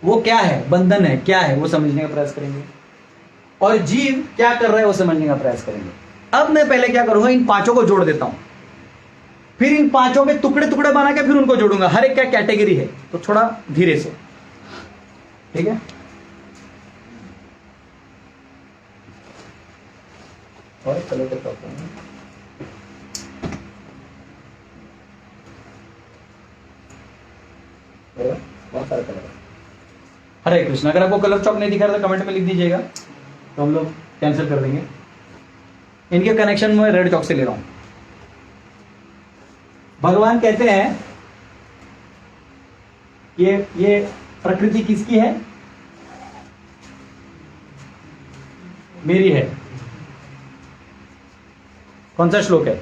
S1: वो क्या है, बंधन है, क्या है, वो समझने का प्रयास करेंगे। और जीव क्या कर रहा है वो समझने का प्रयास करेंगे। अब मैं पहले क्या करूंगा, इन पांचों को जोड़ देता हूं, फिर इन पांचों के टुकड़े टुकड़े बना के फिर उनको जोड़ूंगा। हर एक क्या कैटेगरी है, तो थोड़ा धीरे से, ठीक है। और चलो करता हूं, बहुत सारा कलर। हरे कृष्ण। अगर आपको कलर चॉक नहीं दिखा रहा तो कमेंट में लिख दीजिएगा, तो हम लोग कैंसिल कर देंगे। इनके कनेक्शन में रेड चॉक से ले रहा हूं। भगवान कहते हैं ये प्रकृति किसकी है, मेरी है। कौन सा श्लोक है?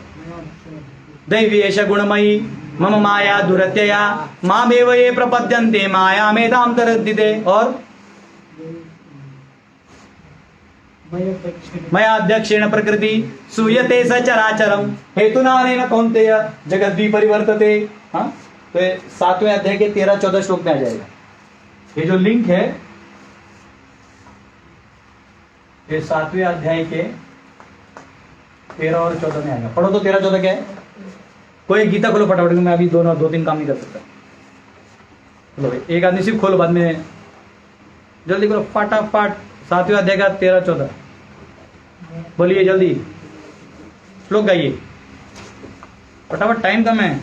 S1: दैवी एष गुणमयी मम माया दुरत्यया मामेव ये प्रपद्यन्ते माया मेधाम तरद्दिते। और मया अध्यक्षेण प्रकृति सूयते सचराचरम हेतुनानेन कौन्तेय जगद्दि परिवर्तते। हाँ, तो 7वें अध्याय के 13-14 श्लोक में आ जाएगा। ये जो लिंक है ये 7वें अध्याय के 13 और 14 में आएगा। पढ़ो तो 13-14 क्या है? कोई गीता खोलो फटाफट, मैं अभी दो तीन काम नहीं कर सकता। चलो भाई, एक आदमी सिर्फ खोलो, बाद में जल्दी करो फटाफट। 7वें अध्याय का 13-14 बोलिए, जल्दी श्लोक गाइए फटाफट, टाइम कम है।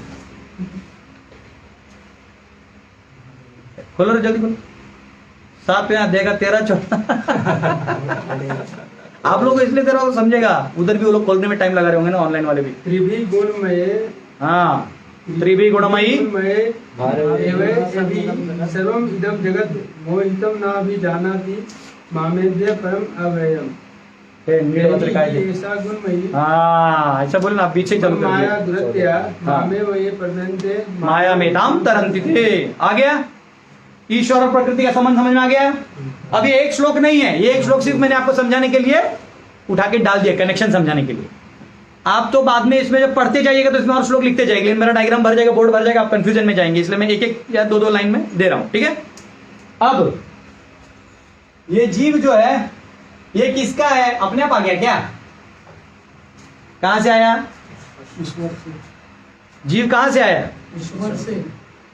S1: खोलो रे, जल्दी खोलो। 7वें अध्याय का 13-14 आप लोग को इसलिए दे रहा हूं, समझेगा। उधर भी वो लोग खोलने में टाइम लगा रहे होंगे ना, ऑनलाइन वाले भी।
S3: त्रिभी गुणमय,
S1: हाँ, त्रिभी गुणमयी
S3: सर्वम इदम जगत मोहितम न भी जानाति मामेद्य परम अव्ययम। ऐसा गुणमयी,
S1: हाँ ऐसा बोल ना, पीछे चलो।
S3: माया दुरत्या मामेव ये प्रदन्ते
S1: माया मेताम तरंति थे। आ गया? ईश्वर और प्रकृति का संबंध समझ में आ गया? अभी एक श्लोक नहीं है, ये एक श्लोक सिर्फ मैंने आपको समझाने के लिए उठा के डाल दिया, कनेक्शन समझाने के लिए। आप तो बाद में इसमें जब पढ़ते जाइएगा तो इसमें और श्लोक लिखते जाएंगे, लेकिन मेरा डायग्राम भर जाएगा, बोर्ड भर जाएगा, आप कंफ्यूजन में जाएंगे, इसलिए मैं एक एक या दो लाइन में दे रहा हूं, ठीक है। अब ये जीव जो है ये किसका है? अपने आप आ गया क्या? कहां से आया जीव? कहां से आया?
S2: ईश्वर से।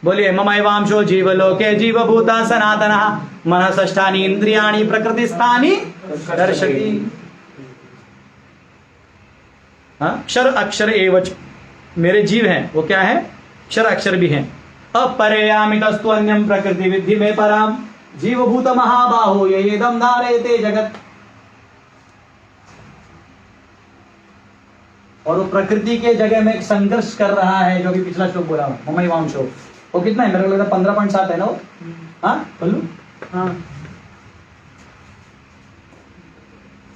S1: बोलिए, ममैवांशो जीवलोके जीवभूता सनातनः मनसष्ठानि इंद्रियाणि प्रकृतिस्थानि दर्शति। अक्षर अक्षर एवच, मेरे जीव हैं वो क्या है? अक्षर अक्षर भी हैं। अपरेयामितस्तु अन्यम प्रकृति विद्धि में पराम जीवभूत महाबाहो येदम धारयते जगत। और वो प्रकृति के जगह में एक संघर्ष कर रहा है, जो कि पिछला श्लोक बोला ममैवांशो। वो कितना है? मेरे को लगता है 15.7 है ना वो। हाँ बोलू, हाँ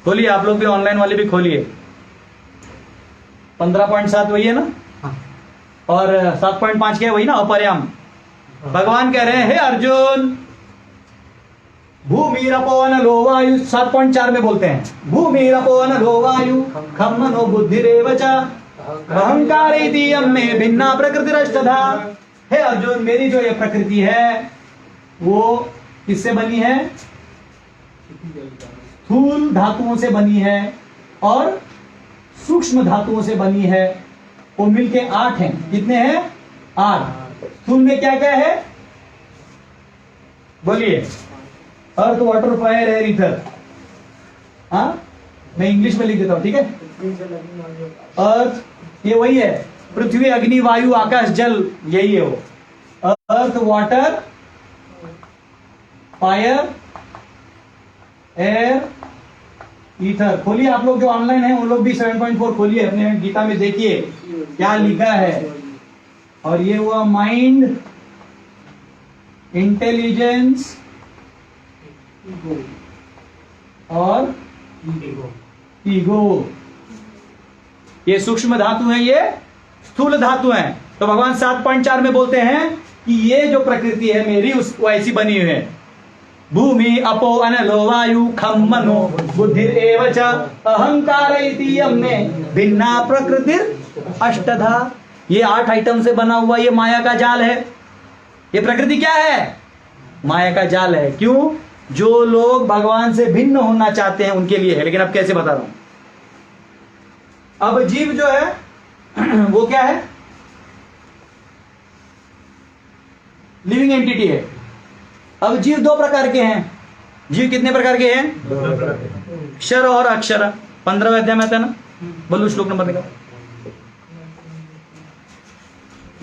S1: खोलिए, आप लोग भी ऑनलाइन वाले भी खोलिए। 15.7 वही है ना? हाँ। और 7.5 क्या है? वही ना, अपरयाम। भगवान कह रहे हैं, हे अर्जुन, भूमिरपोन लो वायु, 7.4 में बोलते हैं, भूमिरपोन लो वायु खम मनो बुद्धिरेव च अहंकारेति यम्मे भिन्ना प्रकृतिरष्टधा। हे अर्जुन, मेरी जो ये प्रकृति है वो किससे बनी है? स्थूल धातुओं से बनी है और सूक्ष्म धातुओं से बनी है। वो मिलके 8 हैं। कितने हैं? 8। स्थूल में क्या क्या है? बोलिए। Earth water fire air ether. हाँ, मैं इंग्लिश में लिख देता हूं, ठीक है। अर्थ ये वही है, पृथ्वी अग्नि वायु आकाश जल, यही है वो। Earth water fire air ether. खोलिए आप लोग जो ऑनलाइन हैं, उन लोग भी 7.4 खोलिए, अपने गीता में देखिए क्या लिखा है। और ये हुआ माइंड, इंटेलिजेंस और ईगो। ये सूक्ष्म धातु हैं, ये स्थूल धातु हैं। तो भगवान 7.4 में बोलते हैं कि ये जो प्रकृति है मेरी, उसको ऐसी बनी हुई है। भूमि अपो अनलो वायु खम मनो बुद्धि एव च अहंकार इति यम्मे भिन्ना प्रकृतिर अष्टधा। ये 8 आइटम से बना हुआ ये माया का जाल है। ये प्रकृति क्या है? माया का जाल है। क्यों? जो लोग भगवान से भिन्न होना चाहते हैं उनके लिए है। लेकिन अब कैसे बता रहा हूं। अब जीव जो है वो क्या है? लिविंग एंटिटी है। अब जीव 2 प्रकार के हैं। जीव कितने प्रकार के हैं? क्षर और अक्षर। 15वें अध्याय में आता है ना। बोलो श्लोक नंबर निकाल।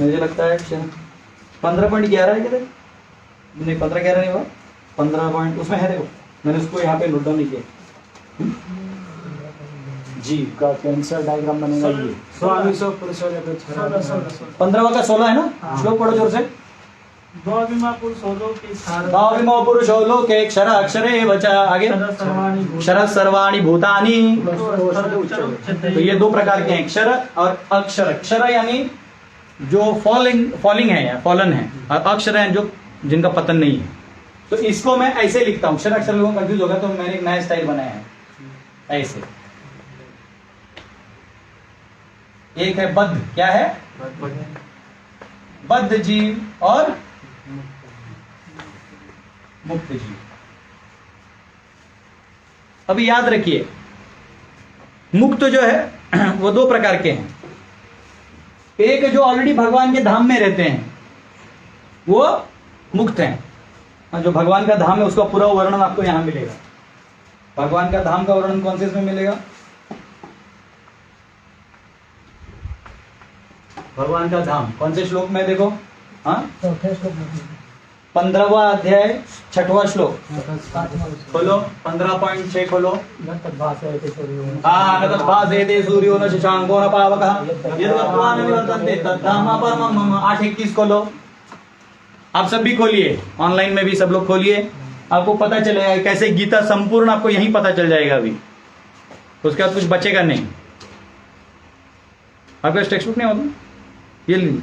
S1: मुझे लगता है 15.11 है क्या? नहीं, 15-11 नहीं हुआ, 15 पॉइंट उसमें है। देखो मैंने उसको यहाँ पे नोट डाउन नहीं किया। जीव का कैंसर डायग्राम बनेगा ये। 15वां का 16 है ना। श्लोक पढ़ो जोर से।
S2: द्वाविमा पुरुषो लोके सार
S1: दाविमो पुरुषो लोके क्षर अक्षरे एव च। आगे क्षर सर्वाणि भूतानि। तो ये 2 प्रकार के हैं, क्षर और अक्षर। क्षर यानी जो फॉलिंग है या फॉलन है, और अक्षर है जो जिनका पतन नहीं है। तो इसको मैं ऐसे लिखता हूं। क्षर अक्षर लोगों को कंफ्यूज होगा, तो मैंने एक नया स्टाइल बनाया है ऐसे। एक है बद्ध। क्या है? बद्ध जीव और मुक्त जीव। अभी याद रखिए, मुक्त जो है वो 2 प्रकार के हैं। एक जो ऑलरेडी भगवान के धाम में रहते हैं वो मुक्त हैं। जो भगवान का धाम है उसका पूरा वर्णन आपको यहां मिलेगा। भगवान का धाम का वर्णन कौन से इसमें मिलेगा? भगवान का धाम कौन से श्लोक में? देखो, हाँ, 15वां अध्याय 6वां श्लोक खोलो। 15.6 खोलो। नतद्भासेते सूर्यो न शशांको न पावकः यद्गत्वा न निवर्तन्ते तद्धाम परमं मम। 8:21 खोलो। आप सब भी खोलिए, ऑनलाइन में भी सब लोग खोलिए। आपको पता चलेगा कैसे गीता संपूर्ण आपको यहीं पता चल जाएगा। अभी उसके बाद कुछ बचेगा नहीं। आपका टेक्स्ट बुक नहीं होता, ये लीजिए,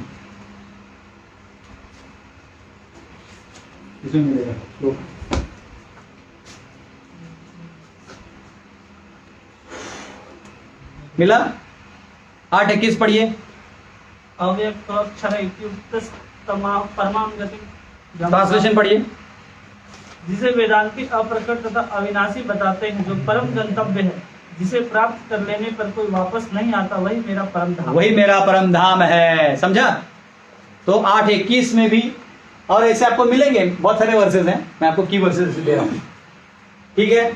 S1: इसमें मिलेगा। मिला? 8:21 पढ़िए।
S2: अव्यक्त अक्षर इत्युक्त परमां गति।
S1: ट्रांसलेशन पढ़िए।
S2: जिसे वेदांती अप्रकट तथा अविनाशी बताते हैं, जो परम गंतव्य है, जिसे प्राप्त कर लेने पर कोई वापस नहीं आता, वही मेरा परम धाम। वही
S1: मेरा परम धाम है। समझा? तो 8:21 में भी, और ऐसे आपको मिलेंगे बहुत सारे वर्सेस हैं। मैं आपको की वर्सेस दे रहा हूं, ठीक है।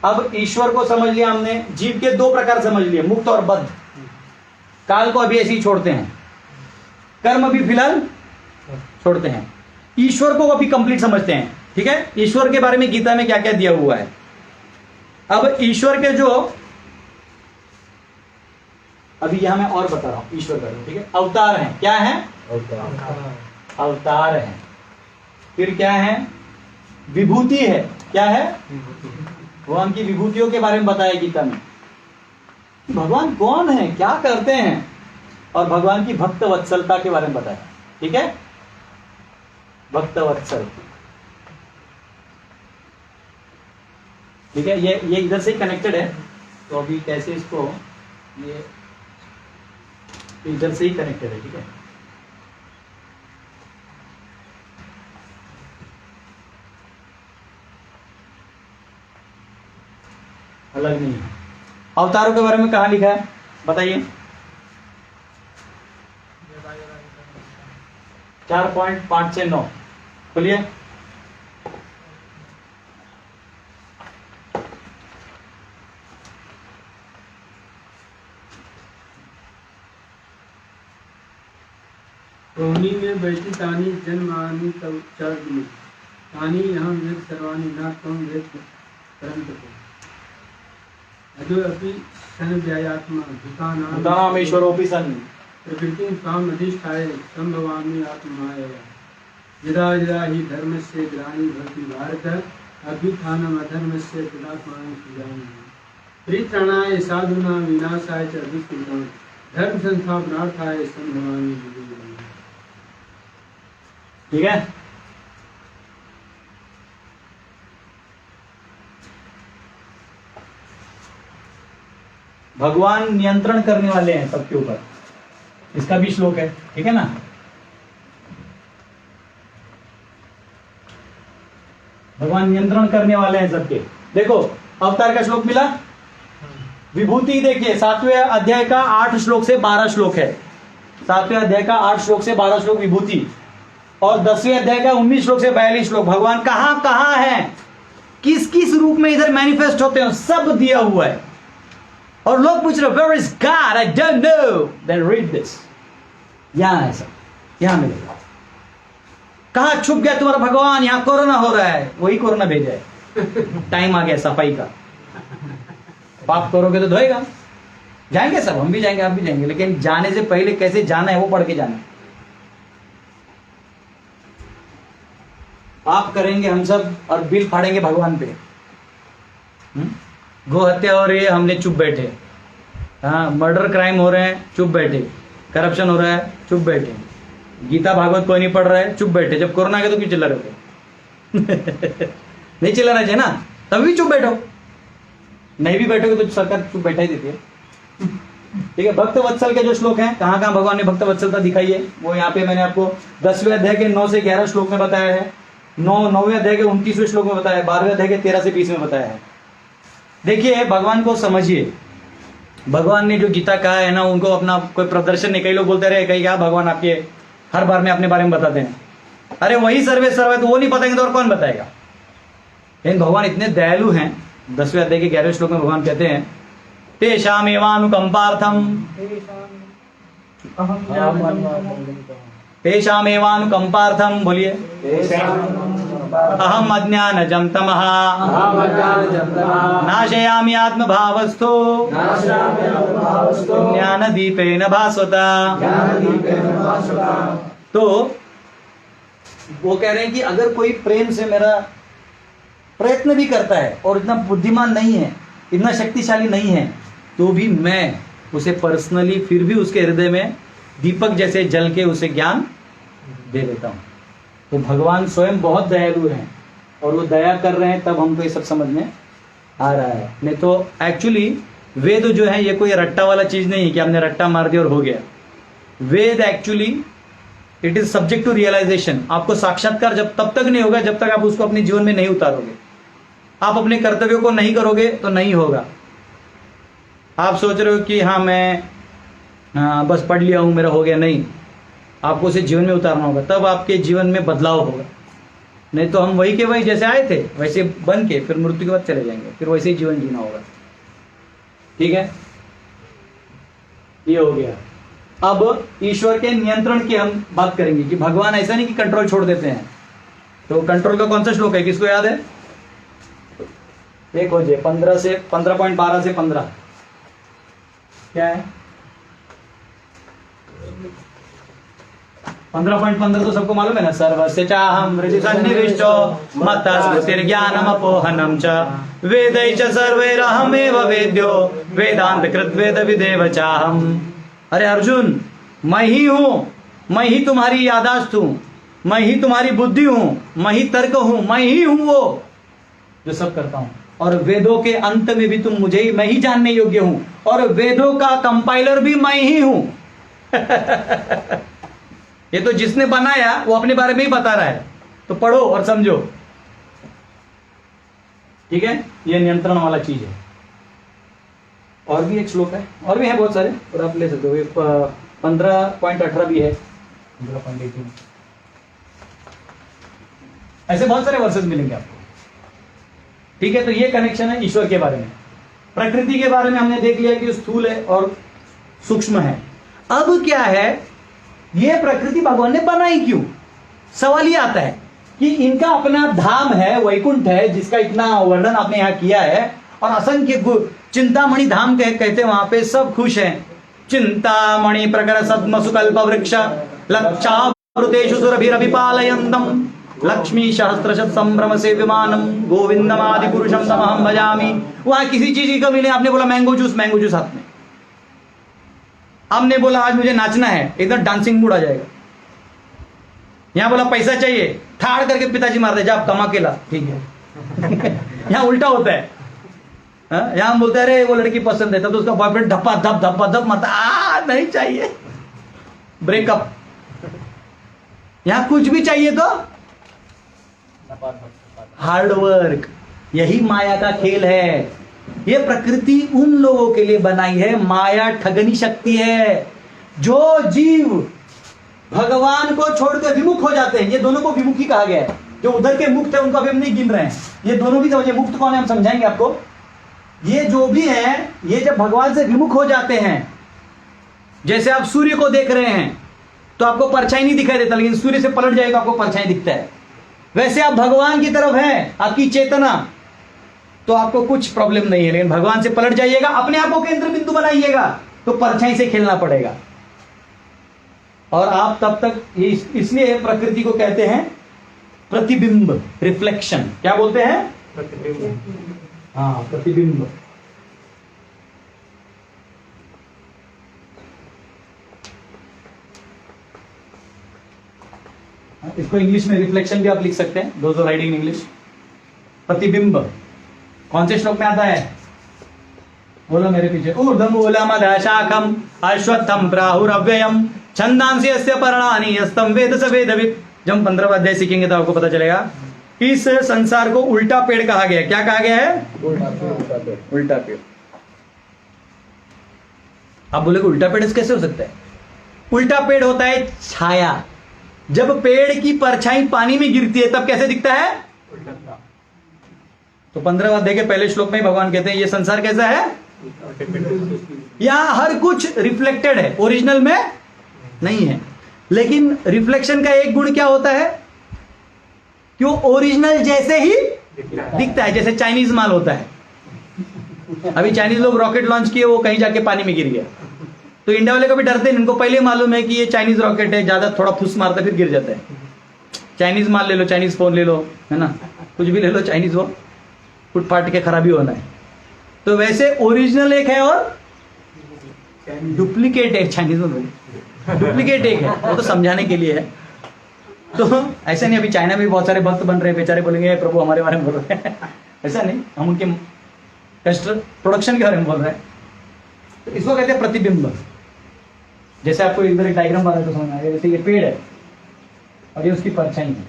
S1: अब ईश्वर को समझ लिया हमने। जीव के 2 प्रकार समझ लिए, मुक्त और बद्ध। काल को अभी ऐसे ही छोड़ते हैं, कर्म भी फिलहाल छोड़ते हैं। ईश्वर को अभी कंप्लीट समझते हैं, ठीक है। ईश्वर के बारे में गीता में क्या क्या दिया हुआ है। अब ईश्वर के जो, अभी यहां मैं और बता रहा हूं ईश्वर का, ठीक है। अवतार हैं। क्या है? अवतार है। फिर क्या है? विभूति है। क्या है? भगवान की विभूतियों के बारे में बताया गीता में। भगवान कौन है, क्या करते हैं, और भगवान की भक्त वत्सलता के बारे में बताया, ठीक है। भक्त वत्सल, ठीक है। ये इधर से ही कनेक्टेड है। तो अभी कैसे इसको, ये इधर से ही कनेक्टेड है, ठीक है। अलग नहीं है। अवतारों के बारे में कहाँ लिखा है बताइए? 4.5 से 9 बोलिए।
S3: वैदितानि जन्मानि तव चार्जुन तानि अहं वेद सर्वाणि न त्वं वेद परन्तप अजो अपि सनव्यायात्मा
S1: भूतानाम ईश्वरोऽपि सन्
S3: प्रकृतिं स्वाम् अधिष्ठाय सम्भवामि आत्ममायया यदा यदा हि धर्मस्य ग्लानिर् भवति भारत अभ्युत्थानम् अधर्मस्य तदात्मानं सृजामि परित्राणाय साधूनां विनाशाय च दुष्कृतां धर्म संस्थापनार्थाय सम्भवामि युगे युगे।
S1: ठीक है। भगवान नियंत्रण करने वाले हैं सबके ऊपर, इसका भी श्लोक है, ठीक है ना। भगवान नियंत्रण करने वाले हैं सबके। देखो अवतार का श्लोक मिला, विभूति देखिए 7वें अध्याय का 8 श्लोक से 12 श्लोक है। 7वें अध्याय का 8 श्लोक से 12 श्लोक विभूति, और 10वें अध्याय का 19 श्लोक से 42 श्लोक भगवान कहां कहां है, किस किस रूप में इधर मैनिफेस्ट होते हैं, सब दिया हुआ है। और लोग पूछ रहे where is God, I don't know, then read this. यहां है सब, यहां मिलेगा। कहां छुप गया तुम्हारा भगवान, यहां कोरोना हो रहा है, वही कोरोना भेजा है। टाइम आ गया सफाई का, पाप करोगे तो धोएगा। जाएंगे सब, हम भी जाएंगे, आप भी जाएंगे, लेकिन जाने से पहले कैसे जाना है वो पढ़ के जाना है। पाप करेंगे हम सब और बिल फाड़ेंगे भगवान पे। गो हत्या हो रही है, हमने चुप बैठे। हाँ, मर्डर क्राइम हो रहे हैं, चुप बैठे। करप्शन हो रहा है, चुप बैठे। गीता भागवत कोई नहीं पढ़ रहा है, चुप बैठे। जब कोरोना आ गया तो क्यों चिल्ला रहे थे? नहीं चिल्लाना चाहिए ना, तभी भी चुप बैठो। नहीं भी बैठोगे तो सरकार चुप बैठा ही देती है। ठीक है। भक्त वत्सल के जो श्लोक हैं, कहां कहां भगवान ने भक्त वत्सलता दिखाई है, वो यहाँ पे मैंने आपको 10वें अध्याय के 9 से 11 श्लोक में बताया है, 9वें अध्याय के 29वें श्लोक में बताया है, 12वें अध्याय के 13 से 20 में बताया है। देखिए भगवान को समझिए। भगवान ने जो गीता कहा है ना, उनको अपना कोई प्रदर्शन नहीं। कई लोग बोलते रहे, कहीं क्या भगवान आपके हर बार में अपने बारे में बताते हैं। अरे वही सर्वे सर्वे, तो वो नहीं बताएंगे तो और कौन बताएगा। लेकिन भगवान इतने दयालु हैं। 10वें अध्याय के 11वें श्लोक में भगवान कहते हैं, तेषामेवानुकंपार्थम, तेषामेवानुकंपार्थम, बोलिए, अहम अज्ञानजं तमः नाशयामि आत्मभावस्थो ज्ञानदीपेन भास्वता। तो वो कह रहे हैं कि अगर कोई प्रेम से मेरा प्रयत्न भी करता है और इतना बुद्धिमान नहीं है, इतना शक्तिशाली नहीं है, तो भी मैं उसे पर्सनली फिर भी उसके हृदय में दीपक जैसे जल के उसे ज्ञान दे देता हूं। तो भगवान स्वयं बहुत दयालु हैं और वो दया कर रहे हैं, तब हमको ये सब समझ में आ रहा है। नहीं तो एक्चुअली वेद जो है ये कोई रट्टा वाला चीज नहीं है कि आपने रट्टा मार दिया और हो गया। Veda actually it is subject to realisation. आपको साक्षात्कार जब तब तक नहीं होगा जब तक आप उसको अपने जीवन में नहीं उतारोगे। आप अपने कर्तव्यों को नहीं करोगे तो नहीं होगा। आप सोच रहे हो कि हाँ मैं बस पढ़ लिया हूं, मेरा हो गया, नहीं, आपको उसे जीवन में उतारना होगा, तब आपके जीवन में बदलाव होगा। नहीं तो हम वही के वही जैसे आए थे वैसे बन के फिर मृत्यु के बाद चले जाएंगे, फिर वैसे ही जीवन जीना होगा। ठीक है, ये हो गया। अब ईश्वर के नियंत्रण की हम बात करेंगे कि भगवान ऐसा नहीं कि कंट्रोल छोड़ देते हैं। तो कंट्रोल का कौन सा श्लोक है, किसको याद है? एक हो जाए 15.12 से 15 क्या है? 15.15 तो सबको मालूम है ना। सर्वस्य चाहं हृदि सन्निविष्टो मत्तः स्मृतिर्ज्ञानमपोहनं च वेदैश्च सर्वैरहमेव वेद्यो वेदांत कृत वेद विदेव चाहम्। अरे अर्जुन, मैं ही हूं, मैं ही तुम्हारी यादाश्त हूं, मैं ही तुम्हारी बुद्धि हूं, मैं ही तर्क हूं, मैं ही हूं वो जो सब करता हूं। और वेदों के अंत में भी तुम मुझे ही, मैं ही जानने योग्य हूं, और वेदों का कंपाइलर भी मैं ही हूं। ये तो जिसने बनाया वो अपने बारे में ही बता रहा है, तो पढ़ो और समझो। ठीक है, ये नियंत्रण वाला चीज है। और भी एक श्लोक है, और भी है बहुत सारे, और आप ले सकते हो। 15.18 भी है, 15.18, ऐसे बहुत सारे वर्सेस मिलेंगे आपको। ठीक है, तो ये कनेक्शन है ईश्वर के बारे में। प्रकृति के बारे में हमने देख लिया कि स्थूल है और सूक्ष्म है। अब क्या है, ये प्रकृति भगवान ने बनाई क्यों? सवाल ये आता है कि इनका अपना धाम है, वैकुंठ है, जिसका इतना वर्णन आपने यहां किया है, और असंख्य चिंतामणि धाम कहते वहां पे सब खुश हैं। चिंतामणि प्रकर सद्म सुकल्प वृक्ष लक्षावृतेषु सुरभिरभिपालयन्तम् लक्ष्मी सहस्त्रशत संभ्रम से विमानम गोविंदमादि पुरुषम तमहम भजामि। वहां किसी चीज की कमी नहीं। आपने बोला मैंगो जूस हाथ में, आपने बोला आज मुझे नाचना है, एकदम डांसिंग मूड आ जाएगा। यहां बोला पैसा चाहिए, ठाड़ करके पिताजी मार दे, जा आप कमा के ला, ठीक है। यहां उल्टा होता है। यहां बोलते हैं अरे वो लड़की पसंद है, तब तो उसका बॉयफ्रेंड धप्पा धप मारता, नहीं चाहिए, ब्रेकअप। यहां कुछ भी चाहिए तो हार्डवर्क। यही माया का खेल है। ये प्रकृति उन लोगों के लिए बनाई है। माया ठगनी शक्ति है। जो जीव भगवान को छोड़कर विमुख हो जाते हैं, ये दोनों को विमुखी कहा गया है। जो उधर के मुक्त है उनको अभी हम नहीं गिन रहे हैं, ये दोनों भी समझिए। मुक्त कौन है हम समझाएंगे आपको। ये जो भी हैं, ये जब भगवान से विमुख हो जाते हैं, जैसे आप सूर्य को देख रहे हैं तो आपको परछाई नहीं दिखाई देता, लेकिन सूर्य से पलट जाएगा आपको परछाई दिखता है। वैसे आप भगवान की तरफ हैं, आपकी चेतना, तो आपको कुछ प्रॉब्लम नहीं है। लेकिन भगवान से पलट जाइएगा, अपने आप को केंद्र बिंदु बनाइएगा, तो परछाई से खेलना पड़ेगा। और आप तब तक, ये इसलिए प्रकृति को कहते हैं प्रतिबिंब, रिफ्लेक्शन। क्या बोलते हैं? प्रतिबिंब। हाँ, प्रतिबिंब। इसको इंग्लिश में रिफ्लेक्शन भी आप लिख सकते हैं, those are writing in English. प्रतिबिंब कौन से श्लोक में आता है? बोलो मेरे पीछे। ऊर्ध्वमूलमधशाखम अश्वत्थम प्राहुरव्ययम छंदांसि यस्य पर्णानि यस्तम वेद स वेदवित्। जब हम 15वां अध्याय सीखेंगे तो आपको पता चलेगा। इस संसार को उल्टा पेड़ कहा गया है। क्या कहा गया है? उल्टा पेड़। आप बोले उल्टा पेड़ कैसे हो सकता है? उल्टा पेड़ होता है छाया। जब पेड़ की परछाई पानी में गिरती है तब कैसे दिखता है? तो 15वां अध्याय के पहले श्लोक में ही भगवान कहते हैं ये संसार कैसा है? यहां हर कुछ रिफ्लेक्टेड है, ओरिजिनल में नहीं है। लेकिन रिफ्लेक्शन का एक गुण क्या होता है? कि वो ओरिजिनल जैसे ही दिखता है। जैसे चाइनीज माल होता है। अभी चाइनीज लोग रॉकेट लॉन्च किए, वो कहीं जाके पानी में गिर गया, तो इंडिया वाले कभी डरते नहीं। इनको पहले मालूम है कि ये चाइनीज रॉकेट है, ज्यादा थोड़ा फुस मारता है फिर गिर जाता है। चाइनीज माल ले लो, चाइनीज फोन ले लो, है ना, कुछ भी ले लो चाइनीज, वो फुट फाट के खराबी होना है। तो वैसे ओरिजिनल एक है और डुप्लीकेट एक, चाइनीज में डुप्लीकेट एक है, वो तो समझाने के लिए है। तो ऐसा नहीं, अभी चाइना में भी बहुत सारे भक्त बन रहे हैं, बेचारे बोलेंगे प्रभु हमारे बारे में बोल रहे हैं। ऐसा नहीं, हम उनके प्रोडक्शन के बारे में बोल रहे हैं। तो इसको कहते हैं प्रतिबिंब। जैसे आपको इधर एक डायग्राम बना तो समझ आएगा। जैसे ये पेड़ है और ये उसकी परछाई है।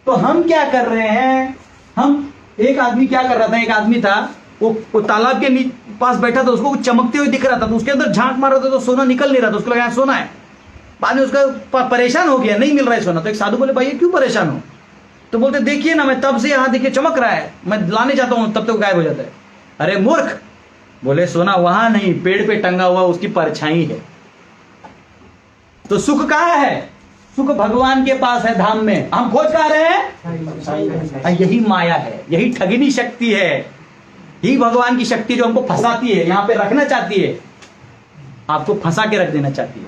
S1: तो हम क्या कर रहे हैं? हम, एक आदमी क्या कर रहा था, एक आदमी था वो तालाब के पास बैठा था, उसको चमकते हुए दिख रहा था, तो उसके अंदर झांक मार रहा था तो सोना निकल नहीं रहा था, उसको लगा सोना है। बाद में उसका परेशान हो गया, नहीं मिल रहा है सोना। तो एक साधु बोले भाई ये क्यों परेशान हो? तो बोलते देखिए ना, मैं तब से यहां देखिए चमक रहा है, मैं लाने जाता हूं तब तक गायब हो जाता है। अरे मूर्ख, बोले सोना वहां नहीं, पेड़ पे टंगा हुआ उसकी परछाई है। तो सुख कहां है? सुख भगवान के पास है, धाम में। हम खोज कहां रहे हैं? यही माया है, यही ठगिनी शक्ति है, यही भगवान की शक्ति जो हमको फंसाती है, यहां पे रखना चाहती है, आपको फंसा के रख देना चाहती है।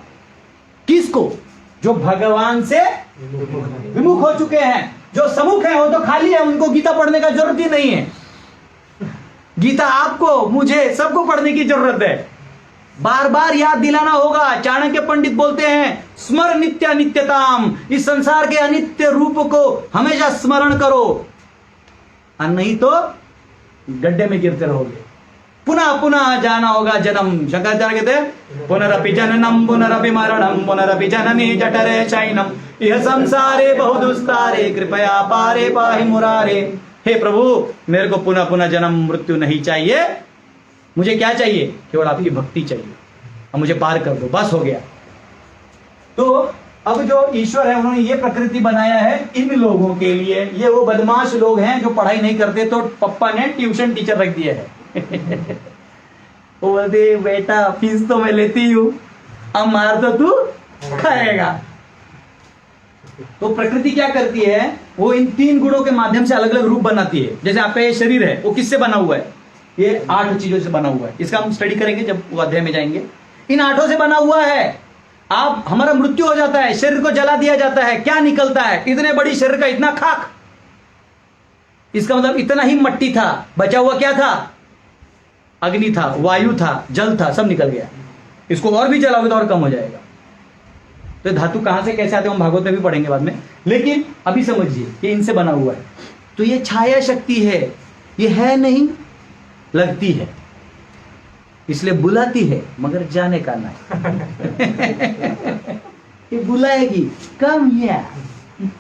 S1: किसको? जो भगवान से विमुख हो चुके हैं। जो समुख है वो तो खाली है, उनको गीता पढ़ने का जरूरत ही नहीं है। गीता आपको, मुझे, सबको पढ़ने की जरूरत है। बार बार याद दिलाना होगा। चाणक्य पंडित बोलते हैं स्मर नित्य नित्यताम। इस संसार के अनित्य रूप को हमेशा स्मरण करो, और नहीं तो गड्ढे में गिरते रहोगे। पुनः पुनः जाना होगा जन्म। शंकराचार्य कहते हैं पुनरपि जननम पुनरपि मरणम पुनरपि जननी जठरे शयनम यह संसारे बहुदुस्तारे कृपया पारे पाहि मुरारे। हे प्रभु, मेरे को पुनः पुनः जन्म मृत्यु नहीं चाहिए। मुझे क्या चाहिए? केवल आपकी भक्ति चाहिए, और मुझे पार कर दो, बस हो गया। तो अब जो ईश्वर है उन्होंने ये प्रकृति बनाया है इन लोगों के लिए। ये वो बदमाश लोग हैं जो पढ़ाई नहीं करते, तो पप्पा ने ट्यूशन टीचर रख दिया है। वो बोलते बेटा फीस तो मैं लेती हूँ, अब मार तो तू खाएगा। तो प्रकृति क्या करती है, वो इन 3 गुणों के माध्यम से अलग अलग रूप बनाती है। जैसे आपका ये शरीर है, वो किससे बना हुआ है, ये 8 चीजों से बना हुआ है। इसका हम स्टडी करेंगे जब वो अध्याय में जाएंगे। इन 8 से बना हुआ है। आप, हमारा मृत्यु हो जाता है, शरीर को जला दिया जाता है, क्या निकलता है, इतने बड़ी शरीर का इतना खाक। इसका मतलब इतना ही मट्टी था, बचा हुआ क्या था, अग्नि था, वायु था, जल था, सब निकल गया। इसको और भी जलाओगे तो और कम हो जाएगा। तो धातु कहां से कैसे आते हैं हम भागवत में भी पढ़ेंगे बाद में, लेकिन अभी समझिए ये इनसे बना हुआ है। तो ये छाया शक्ति है, ये है नहीं, लगती है, इसलिए बुलाती है मगर जाने का नहीं। ये बुलाएगी, कम हियर,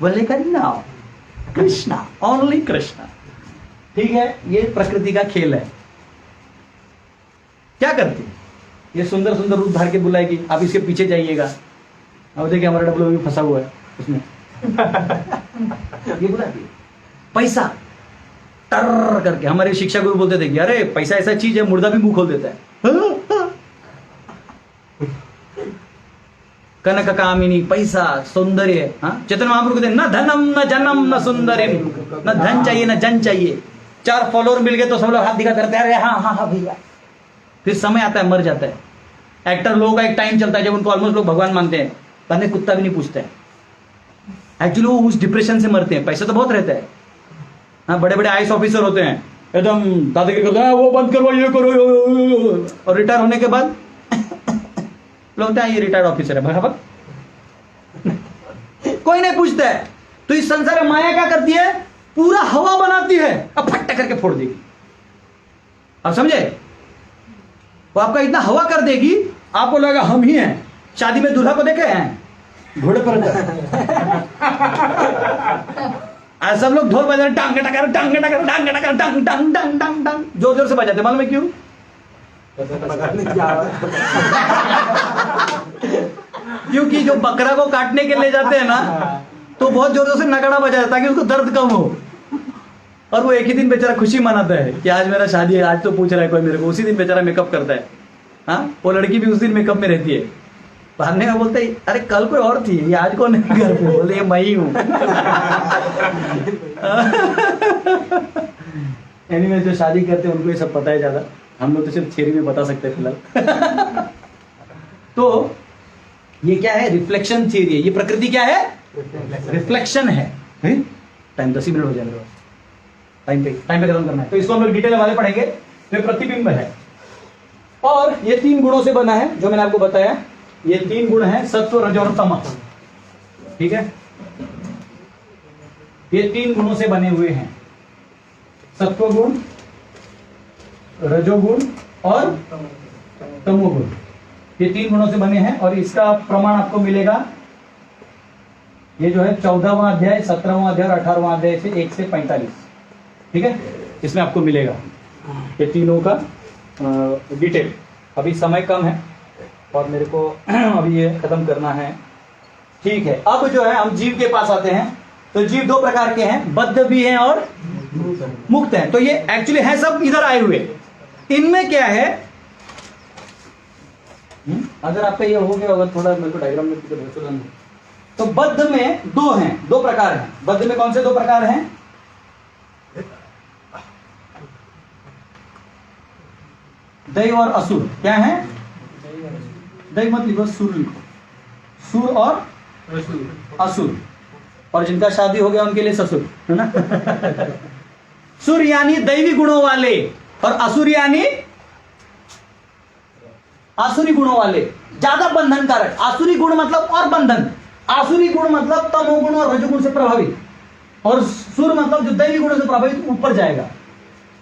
S1: बोलेगा नाउ कृष्णा, ओनली कृष्णा। ठीक है, ये प्रकृति का खेल है। क्या करती है, ये सुंदर सुंदर रूप धार के बुलाएगी, आप इसके पीछे जाइएगा। अब देखिए हमारा डब्लू भी फंसा हुआ है उसमें। ये बुलाती है। पैसा टर करके, हमारे शिक्षा गुरु बोलते थे कि अरे पैसा ऐसा चीज है, मुर्दा भी मुंह खोल देता है। कनक कामिनी, पैसा, सौंदर्य। चैतन्य महाप्रभु कहते न धनम न जनम न सुंदर्य, न धन चाहिए न जन चाहिए। 4 फॉलोअर मिल गए तो सब लोग हाथ दिखा करते हैं, अरे हाँ हाँ हाँ भैया। फिर समय आता है, मर जाता है। एक्टर लोगों का एक टाइम चलता है जब उनको ऑलमोस्ट लोग भगवान मानते हैं, पहले कुत्ता भी नहीं पूछते हैं। एक्चुअली वो उस डिप्रेशन से मरते हैं। पैसा तो बहुत रहता है। हाँ, बड़े बड़े आईएएस ऑफिसर होते हैं, एकदम दादागिरी करते हैं, वो बंद करो, ये करो, और रिटायर होने के बाद लोग ये रिटायर्ड ऑफिसर है, भगावत। कोई नहीं पूछता है। तो इस संसार में माया क्या करती है, पूरा हवा बनाती है, अब फट करके फोड़ देगी। आप समझे, वो आपका इतना हवा कर देगी, आपको लगेगा हम ही हैं। शादी में दूल्हा को देखे हैं, घोड़े पर आज सब लोग ढोल बजा रहे, टांग टकर टांग टकर टांग टकर टांग टांग टांग टांग टांग, जोर जोर से बजाते। मालूम है क्यों? क्योंकि जो बकरा को काटने के ले जाते हैं ना, तो बहुत जोर जोर से नगाड़ा बजाते ताकि उसको दर्द कम हो। और वो एक ही दिन बेचारा खुशी मनाता है कि आज मेरा शादी है, आज तो पूछ रहा है कोई मेरे को। उसी दिन बेचारा मेकअप करता है। हाँ, वो लड़की भी उस दिन मेकअप में रहती है। पहनने में बोलते है अरे कल कोई और थी, ये आज कौन है घर पे? बोले ये मैं ही हूँ। एनीवे, जो शादी करते हैं उनको ये सब पता है ज्यादा, हम लोग तो सिर्फ थियरी में बता सकते हैं फिलहाल। तो ये क्या है, रिफ्लेक्शन थियरी है। ये प्रकृति क्या है, रिफ्लेक्शन है। टाइम 10 मिनट हो जाएगा, टाइम पे खत्म करना है। तो इसको हम लोग डिटेल वाले पढ़ेंगे। तो प्रतिबिंब है और ये 3 गुणों से बना है, जो मैंने आपको बताया। ये 3 गुण हैं, सत्व, रज और तमः। ठीक है, ये 3 गुणों से बने हुए हैं, सत्व गुण, रजोगुण और तमोगुण। ये 3 गुणों से बने हैं और इसका प्रमाण आपको मिलेगा, ये जो है 14वां अध्याय, 17वां अध्याय और 18वां अध्याय से 1 से 45। ठीक है, इसमें आपको मिलेगा ये तीनों का डिटेल। अभी समय कम है और मेरे को अभी ये खत्म करना है। ठीक है, अब जो है हम जीव के पास आते हैं। तो जीव 2 प्रकार के हैं, बद्ध भी हैं और मुक्त हैं। तो ये एक्चुअली है सब इधर आए हुए। इनमें क्या है, अगर आपका ये हो गया होगा थोड़ा मेरे को डायग्राम में, तो बद्ध में 2 हैं, 2 प्रकार हैं। बद्ध में कौन से 2 प्रकार हैं? दैव और असुर। क्या है? दैव मत लिखो, सुर लिखो। सुर और असुर, और जिनका शादी हो गया उनके लिए ससुर, है ना? सुर यानी दैवी गुणों वाले और असुर यानी आसुरी गुणों वाले, ज्यादा बंधन कारक। आसुरी गुण मतलब और बंधन, आसुरी गुण मतलब तमोगुण और रजोगुण से प्रभावित, और सुर मतलब जो दैवी गुणों से प्रभावित ऊपर जाएगा।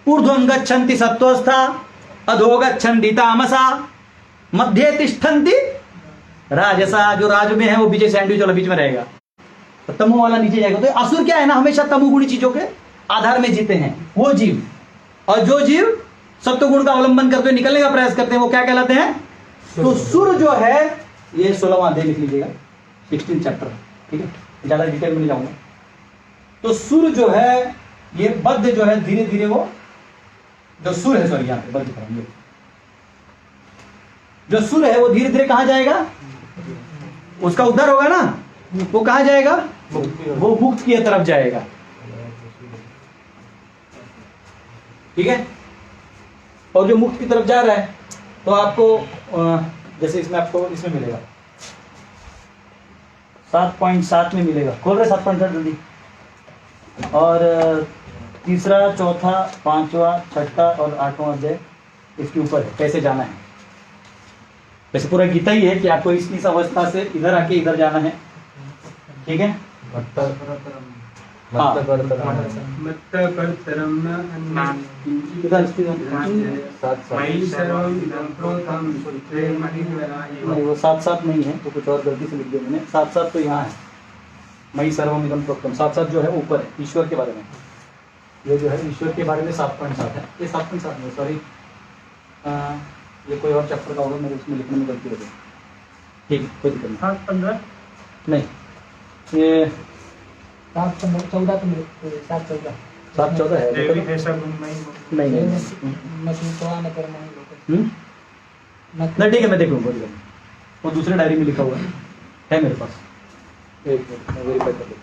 S1: ऊर्ध्वं गच्छन्ति सत्वस्था, अधो गच्छन्ति तामसा, मध्य तिष्ठन्ति राजसा। जो राज में है वो विजय सैंडविच वाला बीच में रहेगा, तो तमो वाला नीचे जाएगा। तो असुर क्या है ना, हमेशा तमोगुणी चीजों के आधार में जीते हैं वो जीव। और जो जीव सत्वगुण का अवलंबन करते हुए निकलने का प्रयास करते हैं वो क्या कहलाते हैं? तो सुर जो है, ये 16वां अध्याय लिख लीजिएगा, 16 चैप्टर। ठीक है, ज्यादा डिटेल में नहीं जाऊंगा। तो सुर जो है, ये बद्ध जो है, धीरे धीरे वो जो सुर है, सॉरी यहाँ पे बद्ध करेंगे, जो सुर है वो धीरे धीरे कहां जाएगा? उसका उद्धार होगा ना, वो कहाँ जाएगा? वो मुक्त की तरफ जाएगा। ठीक है। और जो मुक्त की तरफ जा रहा है तो आपको जैसे इसमें आपको इसमें मिलेगा 7.7 में मिलेगा। खोल रहे 7.7 जल्दी। और तीसरा, चौथा, पांचवा, छठा और आठवां अध्याय इसके ऊपर है, कैसे जाना है। वैसे पूरा गीता ही है कि आपको इस अवस्था से इधर आके इधर जाना है। ठीक है। हाँ। नहीं, वो 7-7 नहीं है, तो कुछ और गलती से लिख दिया मैंने। 7-7 तो यहाँ है, मई सर्वमिदं प्रोक्तम। 7-7 जो है ऊपर है, ईश्वर के बारे में। ये जो है ईश्वर के बारे में 7.7 है। ये 7.7 में, सॉरी, ये कोई और चैप्टर का होगा, मेरे उसमें लिखने में गलती हो गई। ठीक है, कोई दिक्कत नहीं।
S2: 7-15
S1: नहीं, ये
S4: 7-14 तो 7-14
S1: 7-14 है।
S2: देवी ऐसा गुण नहीं
S1: नहीं नहीं नहीं, ठीक है, मैं देख लूँगा। वो दूसरे डायरी में लिखा हुआ है मेरे पास। एक मिनट, मैं वेरीफाई कर लूँ।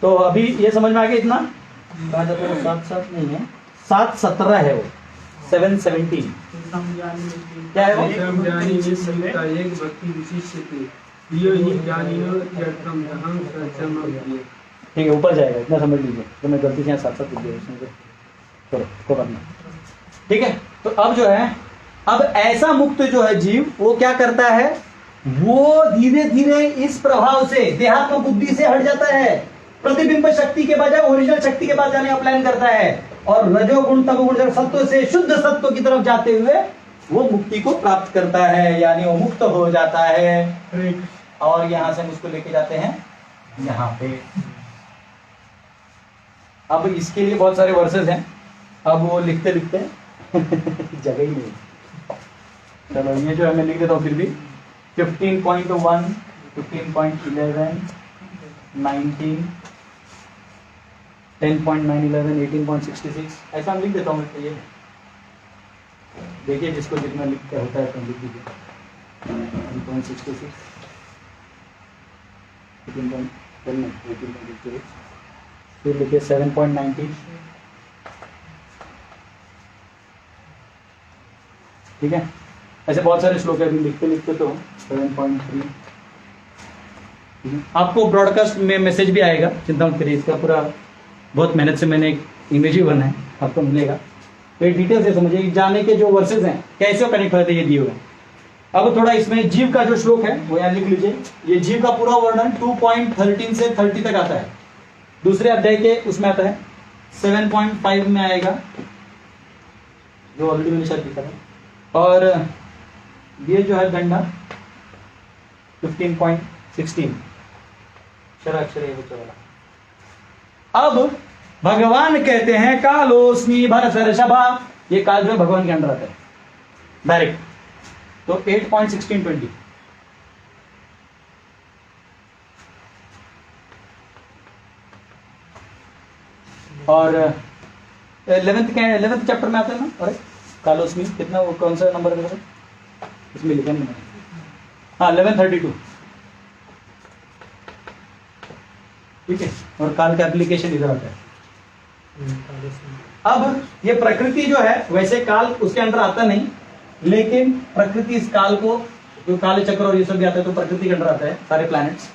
S1: तो अभी ये समझ में आ गया इतना? 7-7 नहीं है, 7-17 है वो, 7-17 क्या है वो?
S3: एक भक्ति विशिष्य थे, यो ही ज्ञानिनो यर्थम जहां सचम अव्यय।
S1: ठीक है, ऊपर जाएगा, इतना समझ लीजिए। तो मैं गलती से यहाँ 7-7 लिख दिया उसमें, चलो को करना। ठीक है। तो अब जो है, अब ऐसा मुक्त जो है जीव, वो क्या करता है? वो धीरे धीरे इस प्रभाव से, देहात्म बुद्धि से हट जाता है, प्रतिबिंब शक्ति के बजाय ओरिजिनल शक्ति के पास जाने का प्लान करता है, और रजोगुण तमोगुण सत्व से शुद्ध सत्व की तरफ जाते हुए वो मुक्ति को प्राप्त करता है, यानी वो मुक्त हो जाता है। और यहां से हम उसको लेके जाते हैं यहाँ पे। अब इसके लिए बहुत सारे वर्सेस हैं, अब वो लिखते लिखते जगह ही नहीं। चलो ये जो है मैं लिख देता हूँ फिर भी। 15.1, 15.11, 19, 10.9, 11, 18.66 ऐसा हम लिख देता हूँ। ये देखिए, जिसको जितना लिख के होता है तो लिख दीजिए। 10.66, 18.10, फिर लिखिए 7.90। ठीक है। ऐसे बहुत सारे श्लोक है, अभी लिखते लिखते तो 7.3। आपको ब्रॉडकास्ट में मैसेज भी आएगा, चिंता मत करिए। इसका पूरा बहुत मेहनत से मैंने एक इमेज ही बनाया है, आपको मिलेगा। तो ये डिटेल से समझिए, जाने के जो वर्सेस हैं कैसे कनेक्ट होते हैं, ये दिए हुए हैं। अब थोड़ा इसमें जीव का जो श्लोक है वो यहाँ लिख लीजिए। ये जीव का पूरा वर्णन 2.13 से 30 तक आता है। दूसरे अध्याय के उसमें आता है 7.5 में आएगा, जो ऑलरेडी मैंने शायद लिखा था। और ये जो है गंडा 15.16 शराक्षर है बच्चा वाला। अब भगवान कहते हैं कालोस्मी भरतर्षभा, ये काल जो है भगवान के अंडर आता है डायरेक्ट। तो 8.1620 और 11th चैप्टर में आता है ना। अरे कालोस्मी कितना, वो कौन सा नंबर है इसमें लिखा नहीं मैंने। हाँ 1132। ठीक है। और काल का एप्लीकेशन इधर आता है। अब ये प्रकृति जो है, वैसे काल उसके अंदर आता नहीं, लेकिन प्रकृति इस काल को, जो काले चक्र और ये सब भी आता है तो प्रकृति के अंदर आता है, सारे प्लैनेट्स।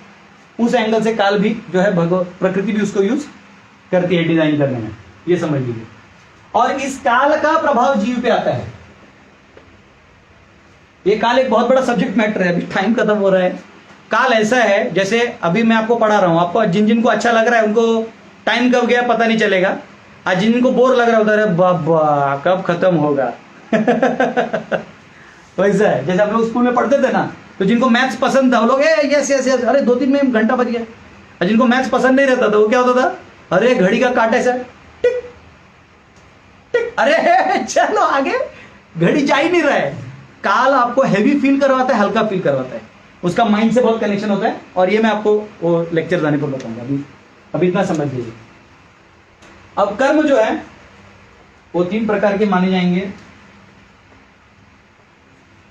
S1: उस एंगल से काल भी जो है प्रकृति भी उसको यूज करती है डिजाइन करने में, ये समझ लीजिए। और इस काल का प्रभाव जीव पे आता है। ये काल एक बहुत बड़ा सब्जेक्ट मैटर है, अभी टाइम खत्म हो रहा है। काल ऐसा है, जैसे अभी मैं आपको पढ़ा रहा हूं, आपको जिन जिनको अच्छा लग रहा है उनको टाइम कब गया पता नहीं चलेगा, आज जिन जिनको बोर लग रहा होता है बाबा कब खत्म होगा। वैसा है, जैसे आप लोग स्कूल में पढ़ते थे ना, तो जिनको मैथ्स पसंद था वो लोग यस यस यस, अरे 2-3 में घंटा बच गया। और जिनको मैथ्स पसंद नहीं रहता था वो क्या होता था, अरे घड़ी का कांटा ऐसा टिक टिक, अरे चलो आगे, घड़ी जा ही नहीं रहा है। काल आपको हैवी फील करवाता है, हल्का फील करवाता है, उसका माइंड से बहुत कनेक्शन होता है। और ये मैं आपको वो लेक्चर जाने पर बताऊंगा, अभी इतना समझ लीजिए। अब कर्म जो है, वो 3 प्रकार के माने जाएंगे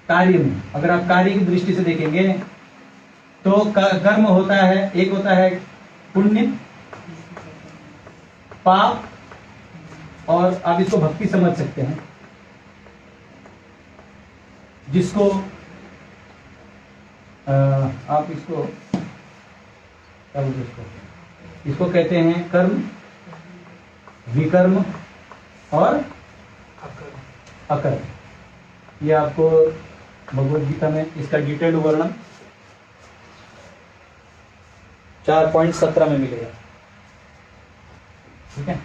S1: कार्य में। अगर आप कार्य की दृष्टि से देखेंगे तो कर्म होता है, एक होता है पुण्य, पाप, और आप इसको भक्ति समझ सकते हैं, जिसको आप इसको क्या बोलते हैं, इसको कहते हैं कर्म, विकर्म और अकर्म। ये आपको भगवद गीता में इसका डिटेल्ड वर्णन 4.17 में मिलेगा। ठीक है,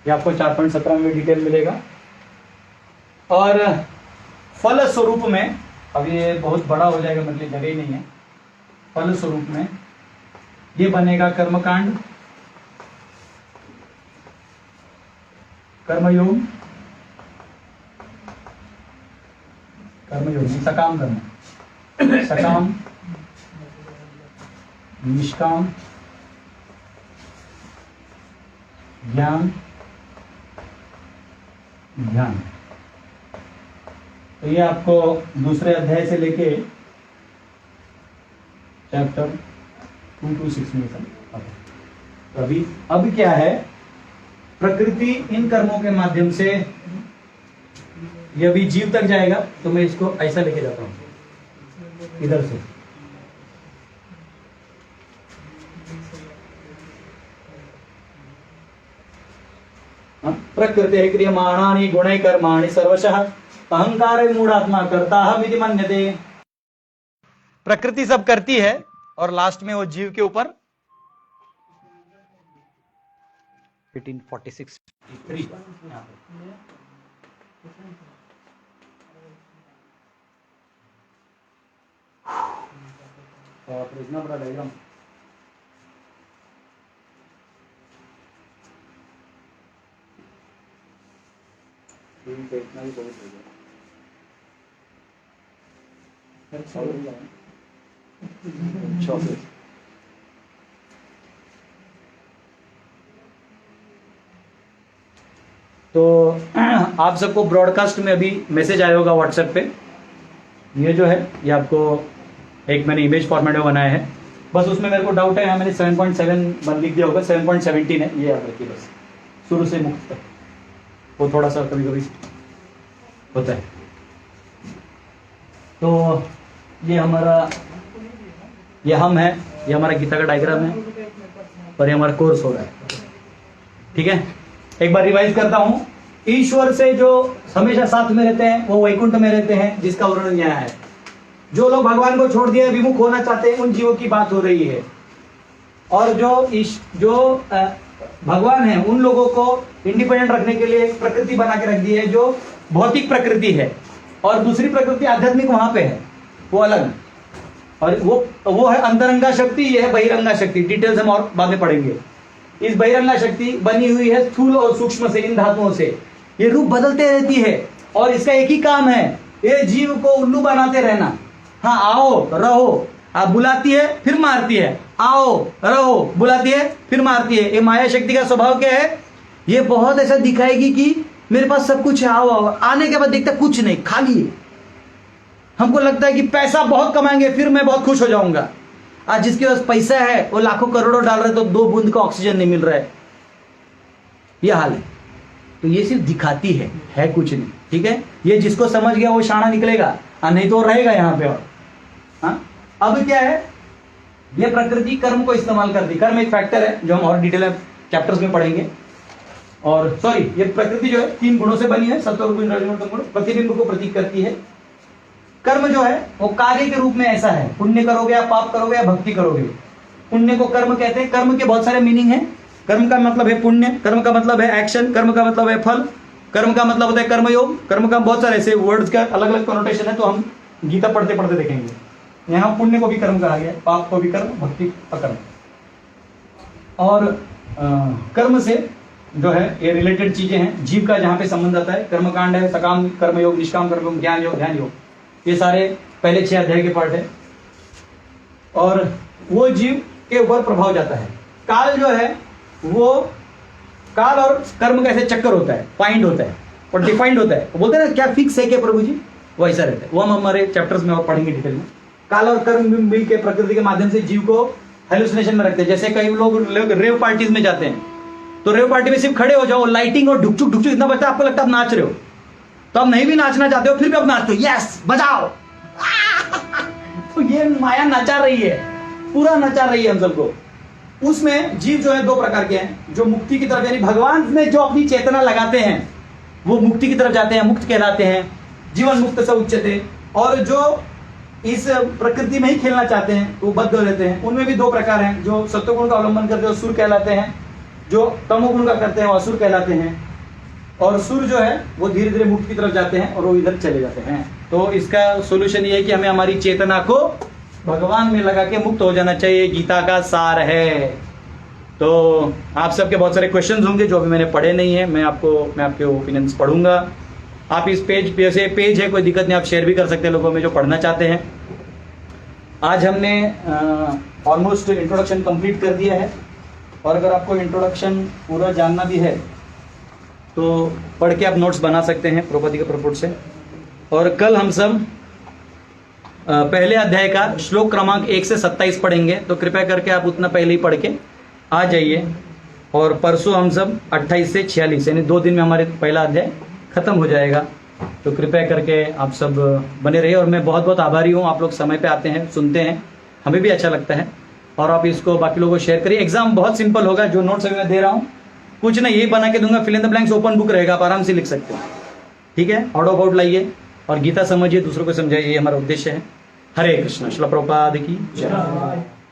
S1: ये आपको 4.17 में डिटेल मिलेगा। और फल स्वरूप में, अब ये बहुत बड़ा हो जाएगा, मतलब जगह ही नहीं है। फल स्वरूप में ये बनेगा कर्मकांड, कर्मयोग, कर्मयोग सकाम कर्म, सकाम, निष्काम, ज्ञान, ध्यान। तो ये आपको दूसरे अध्याय से लेके चैप्टर 226 में तो अब क्या है, प्रकृति इन कर्मों के माध्यम से ये अभी जीव तक जाएगा। तो मैं इसको ऐसा लेके जाता हूं इधर से, प्रकृति क्रियमाणानि गुणै कर्माणि सर्वशः अहंकार मूढ़ात्मा कर्ताहमिति मन्यते। प्रकृति सब करती है और लास्ट में वो जीव के ऊपर 1846 इतना बड़ा डायग्राम। इतना भी बहुत हो गया। तो आप सबको ब्रॉडकास्ट में अभी मैसेज आया होगा व्हाट्सएप पे। ये जो है ये आपको एक मैंने इमेज फॉर्मेट में बनाया है, बस उसमें मेरे को डाउट है, यहाँ मैंने 7.7 लिख दिया होगा, 7.17 है, ये याद रखिए बस, शुरू से मुक्त तक। वो थोड़ा सा कभी कभी होता है। तो ये हमारा, ये हम है, ये हमारा गीता का डायग्राम है और ये हमारा कोर्स हो रहा है। ठीक है, एक बार रिवाइज करता हूं। ईश्वर से जो हमेशा साथ में रहते हैं वो वैकुंठ में रहते हैं, जिसका वर्णन यहाँ है। जो लोग भगवान को छोड़ दिए विमुख होना चाहते हैं, उन जीवों की बात हो रही है। और जो भगवान है उन लोगों को इंडिपेंडेंट रखने के लिए एक प्रकृति बना के रख दी है, जो भौतिक प्रकृति है, और दूसरी प्रकृति आध्यात्मिक वहां पे है, वो अलग। और वो है अंतरंगा शक्ति, ये है बहिरंगा शक्ति। डिटेल्स हम और बाद में पढ़ेंगे। इस बहिरंगा शक्ति बनी हुई है स्थूल और सूक्ष्म से, इन धातुओं से। ये रूप बदलते रहती है और इसका एक ही काम है, ये जीव को उल्लू बनाते रहना। हाँ, आओ रहो, आप बुलाती है फिर मारती है, आओ रहो बुलाती है फिर मारती है। ये माया शक्ति का स्वभाव क्या है, ये बहुत ऐसा दिखाएगी कि मेरे पास सब कुछ है, आओ आओ। आने के बाद देखता कुछ नहीं, खाली है। हमको लगता है कि पैसा बहुत कमाएंगे फिर मैं बहुत खुश हो जाऊंगा। आज जिसके पास पैसा है वो लाखों करोड़ों डाल रहे तो 2 बूंद का ऑक्सीजन नहीं मिल रहा है, यह हाल है। तो ये सिर्फ दिखाती है कुछ नहीं। ठीक है, ये जिसको समझ गया वो शाना निकलेगा, नहीं तो रहेगा यहाँ पे। और हाँ, अब क्या है, ये प्रकृति कर्म को इस्तेमाल करती। कर्म एक फैक्टर है जो हम और डिटेल चैप्टर्स में पढ़ेंगे। और सॉरी, ये प्रकृति जो है 3 गुणों से बनी है, सत्वगुण रजोगुण तमोगुण। प्रतिबिंब को प्रतीक करती है। कर्म जो है वो कार्य के रूप में ऐसा है, पुण्य करोगे या पाप करोगे या भक्ति करोगे। पुण्य को कर्म कहते हैं। कर्म के बहुत सारे मीनिंग है। कर्म का मतलब है पुण्य, कर्म का मतलब है एक्शन, कर्म का मतलब है फल, कर्म का मतलब होता है कर्मयोग। कर्म का बहुत सारे ऐसे वर्ड्स का अलग अलग कनोटेशन है, तो हम गीता पढ़ते पढ़ते देखेंगे। यहाँ पुण्य को भी कर्म कहा गया, पाप को भी कर्म, भक्ति अकर्म। और कर्म से जो है ये रिलेटेड चीजें हैं, जीव का जहाँ पे संबंध आता है। कर्मकांड है, सकाम कर्मयोग, निष्काम कर्मयोग, ज्ञान योग, ध्यान योग, ये सारे पहले 6 अध्याय के पार्ट है। और वो जीव के ऊपर प्रभाव जाता है। काल जो है वो काल और कर्म का ऐसे चक्कर होता है, पॉइंट होता है और डिफाइंड होता है। बोलते हैं ना क्या फिक्स है क्या प्रभु जी, वैसा रहता है। वो हम हमारे चैप्टर्स में और पढ़ेंगे डिटेल में। काल और कर्म मिल के प्रकृति के माध्यम से जीव को हेलुसिनेशन में रखते हैं। जैसे कई लोग रेव पार्टीज में जाते हैं, तो रेव पार्टी में सिर्फ खड़े हो जाओ, लाइटिंग और ढुकचुक ढुकचुक इतना बचता है, आपको लगता है आप नाच रहे हो, तो आप नहीं भी नाचना चाहते हो फिर भी आप नाचते हो, यस बजाओ। तो ये माया नचा रही है, पूरा नचा रही है हम सबको। उसमें जीव जो है दो प्रकार के हैं, जो मुक्ति की तरफ यानी भगवान में जो अपनी चेतना लगाते हैं वो मुक्ति की तरफ जाते हैं, मुक्त कहलाते हैं, जीवन मुक्त से उच्चते। और जो इस प्रकृति में ही खेलना चाहते हैं वो बद्ध रहते हैं। उनमें भी दो प्रकार हैं, जो सत्वगुण का अवलंबन करते हैं वो सुर कहलाते हैं, जो तमोगुण का करते हैं वो असुर कहलाते हैं। और सुर जो है वो धीरे धीरे मुक्त की तरफ जाते हैं और वो इधर चले जाते हैं। तो इसका सोल्यूशन ये है कि हमें हमारी चेतना को भगवान में लगा के मुक्त हो जाना चाहिए, गीता का सार है। तो आप सबके बहुत सारे क्वेश्चंस होंगे जो अभी मैंने पढ़े नहीं है, मैं आपके ओपिनियंस पढ़ूंगा। आप इस पेज पे पेज है, कोई दिक्कत नहीं, आप शेयर भी कर सकते हैं लोगों में जो पढ़ना चाहते हैं। आज हमने ऑलमोस्ट इंट्रोडक्शन कंप्लीट कर दिया है, और अगर आपको इंट्रोडक्शन पूरा जानना भी है तो पढ़ के आप नोट्स बना सकते हैं प्रॉपर्टी के प्रपुट से। और कल हम सब पहले अध्याय का श्लोक क्रमांक 1 से 27 पढ़ेंगे, तो कृपया करके आप उतना पहले ही पढ़ के आ जाइए। और परसों हम सब 28 से 46 यानी 2 दिन में हमारे पहला अध्याय खत्म हो जाएगा। तो कृपया करके आप सब बने रहिए। और मैं बहुत बहुत आभारी हूँ, आप लोग समय पे आते हैं, सुनते हैं, हमें भी अच्छा लगता है। और आप इसको बाकी लोगों को शेयर करिए। एग्जाम बहुत सिंपल होगा, जो नोट्स अभी मैं दे रहा हूँ कुछ नहीं, यही बना के दूंगा, fill in the blanks open book रहेगा, आप आराम से लिख सकते हो। ठीक है, आउट ऑफ आउट लाइए और गीता समझिए, दूसरों को समझाइए, ये हमारा उद्देश्य है। हरे कृष्ण। श्रील प्रभुपाद की जय।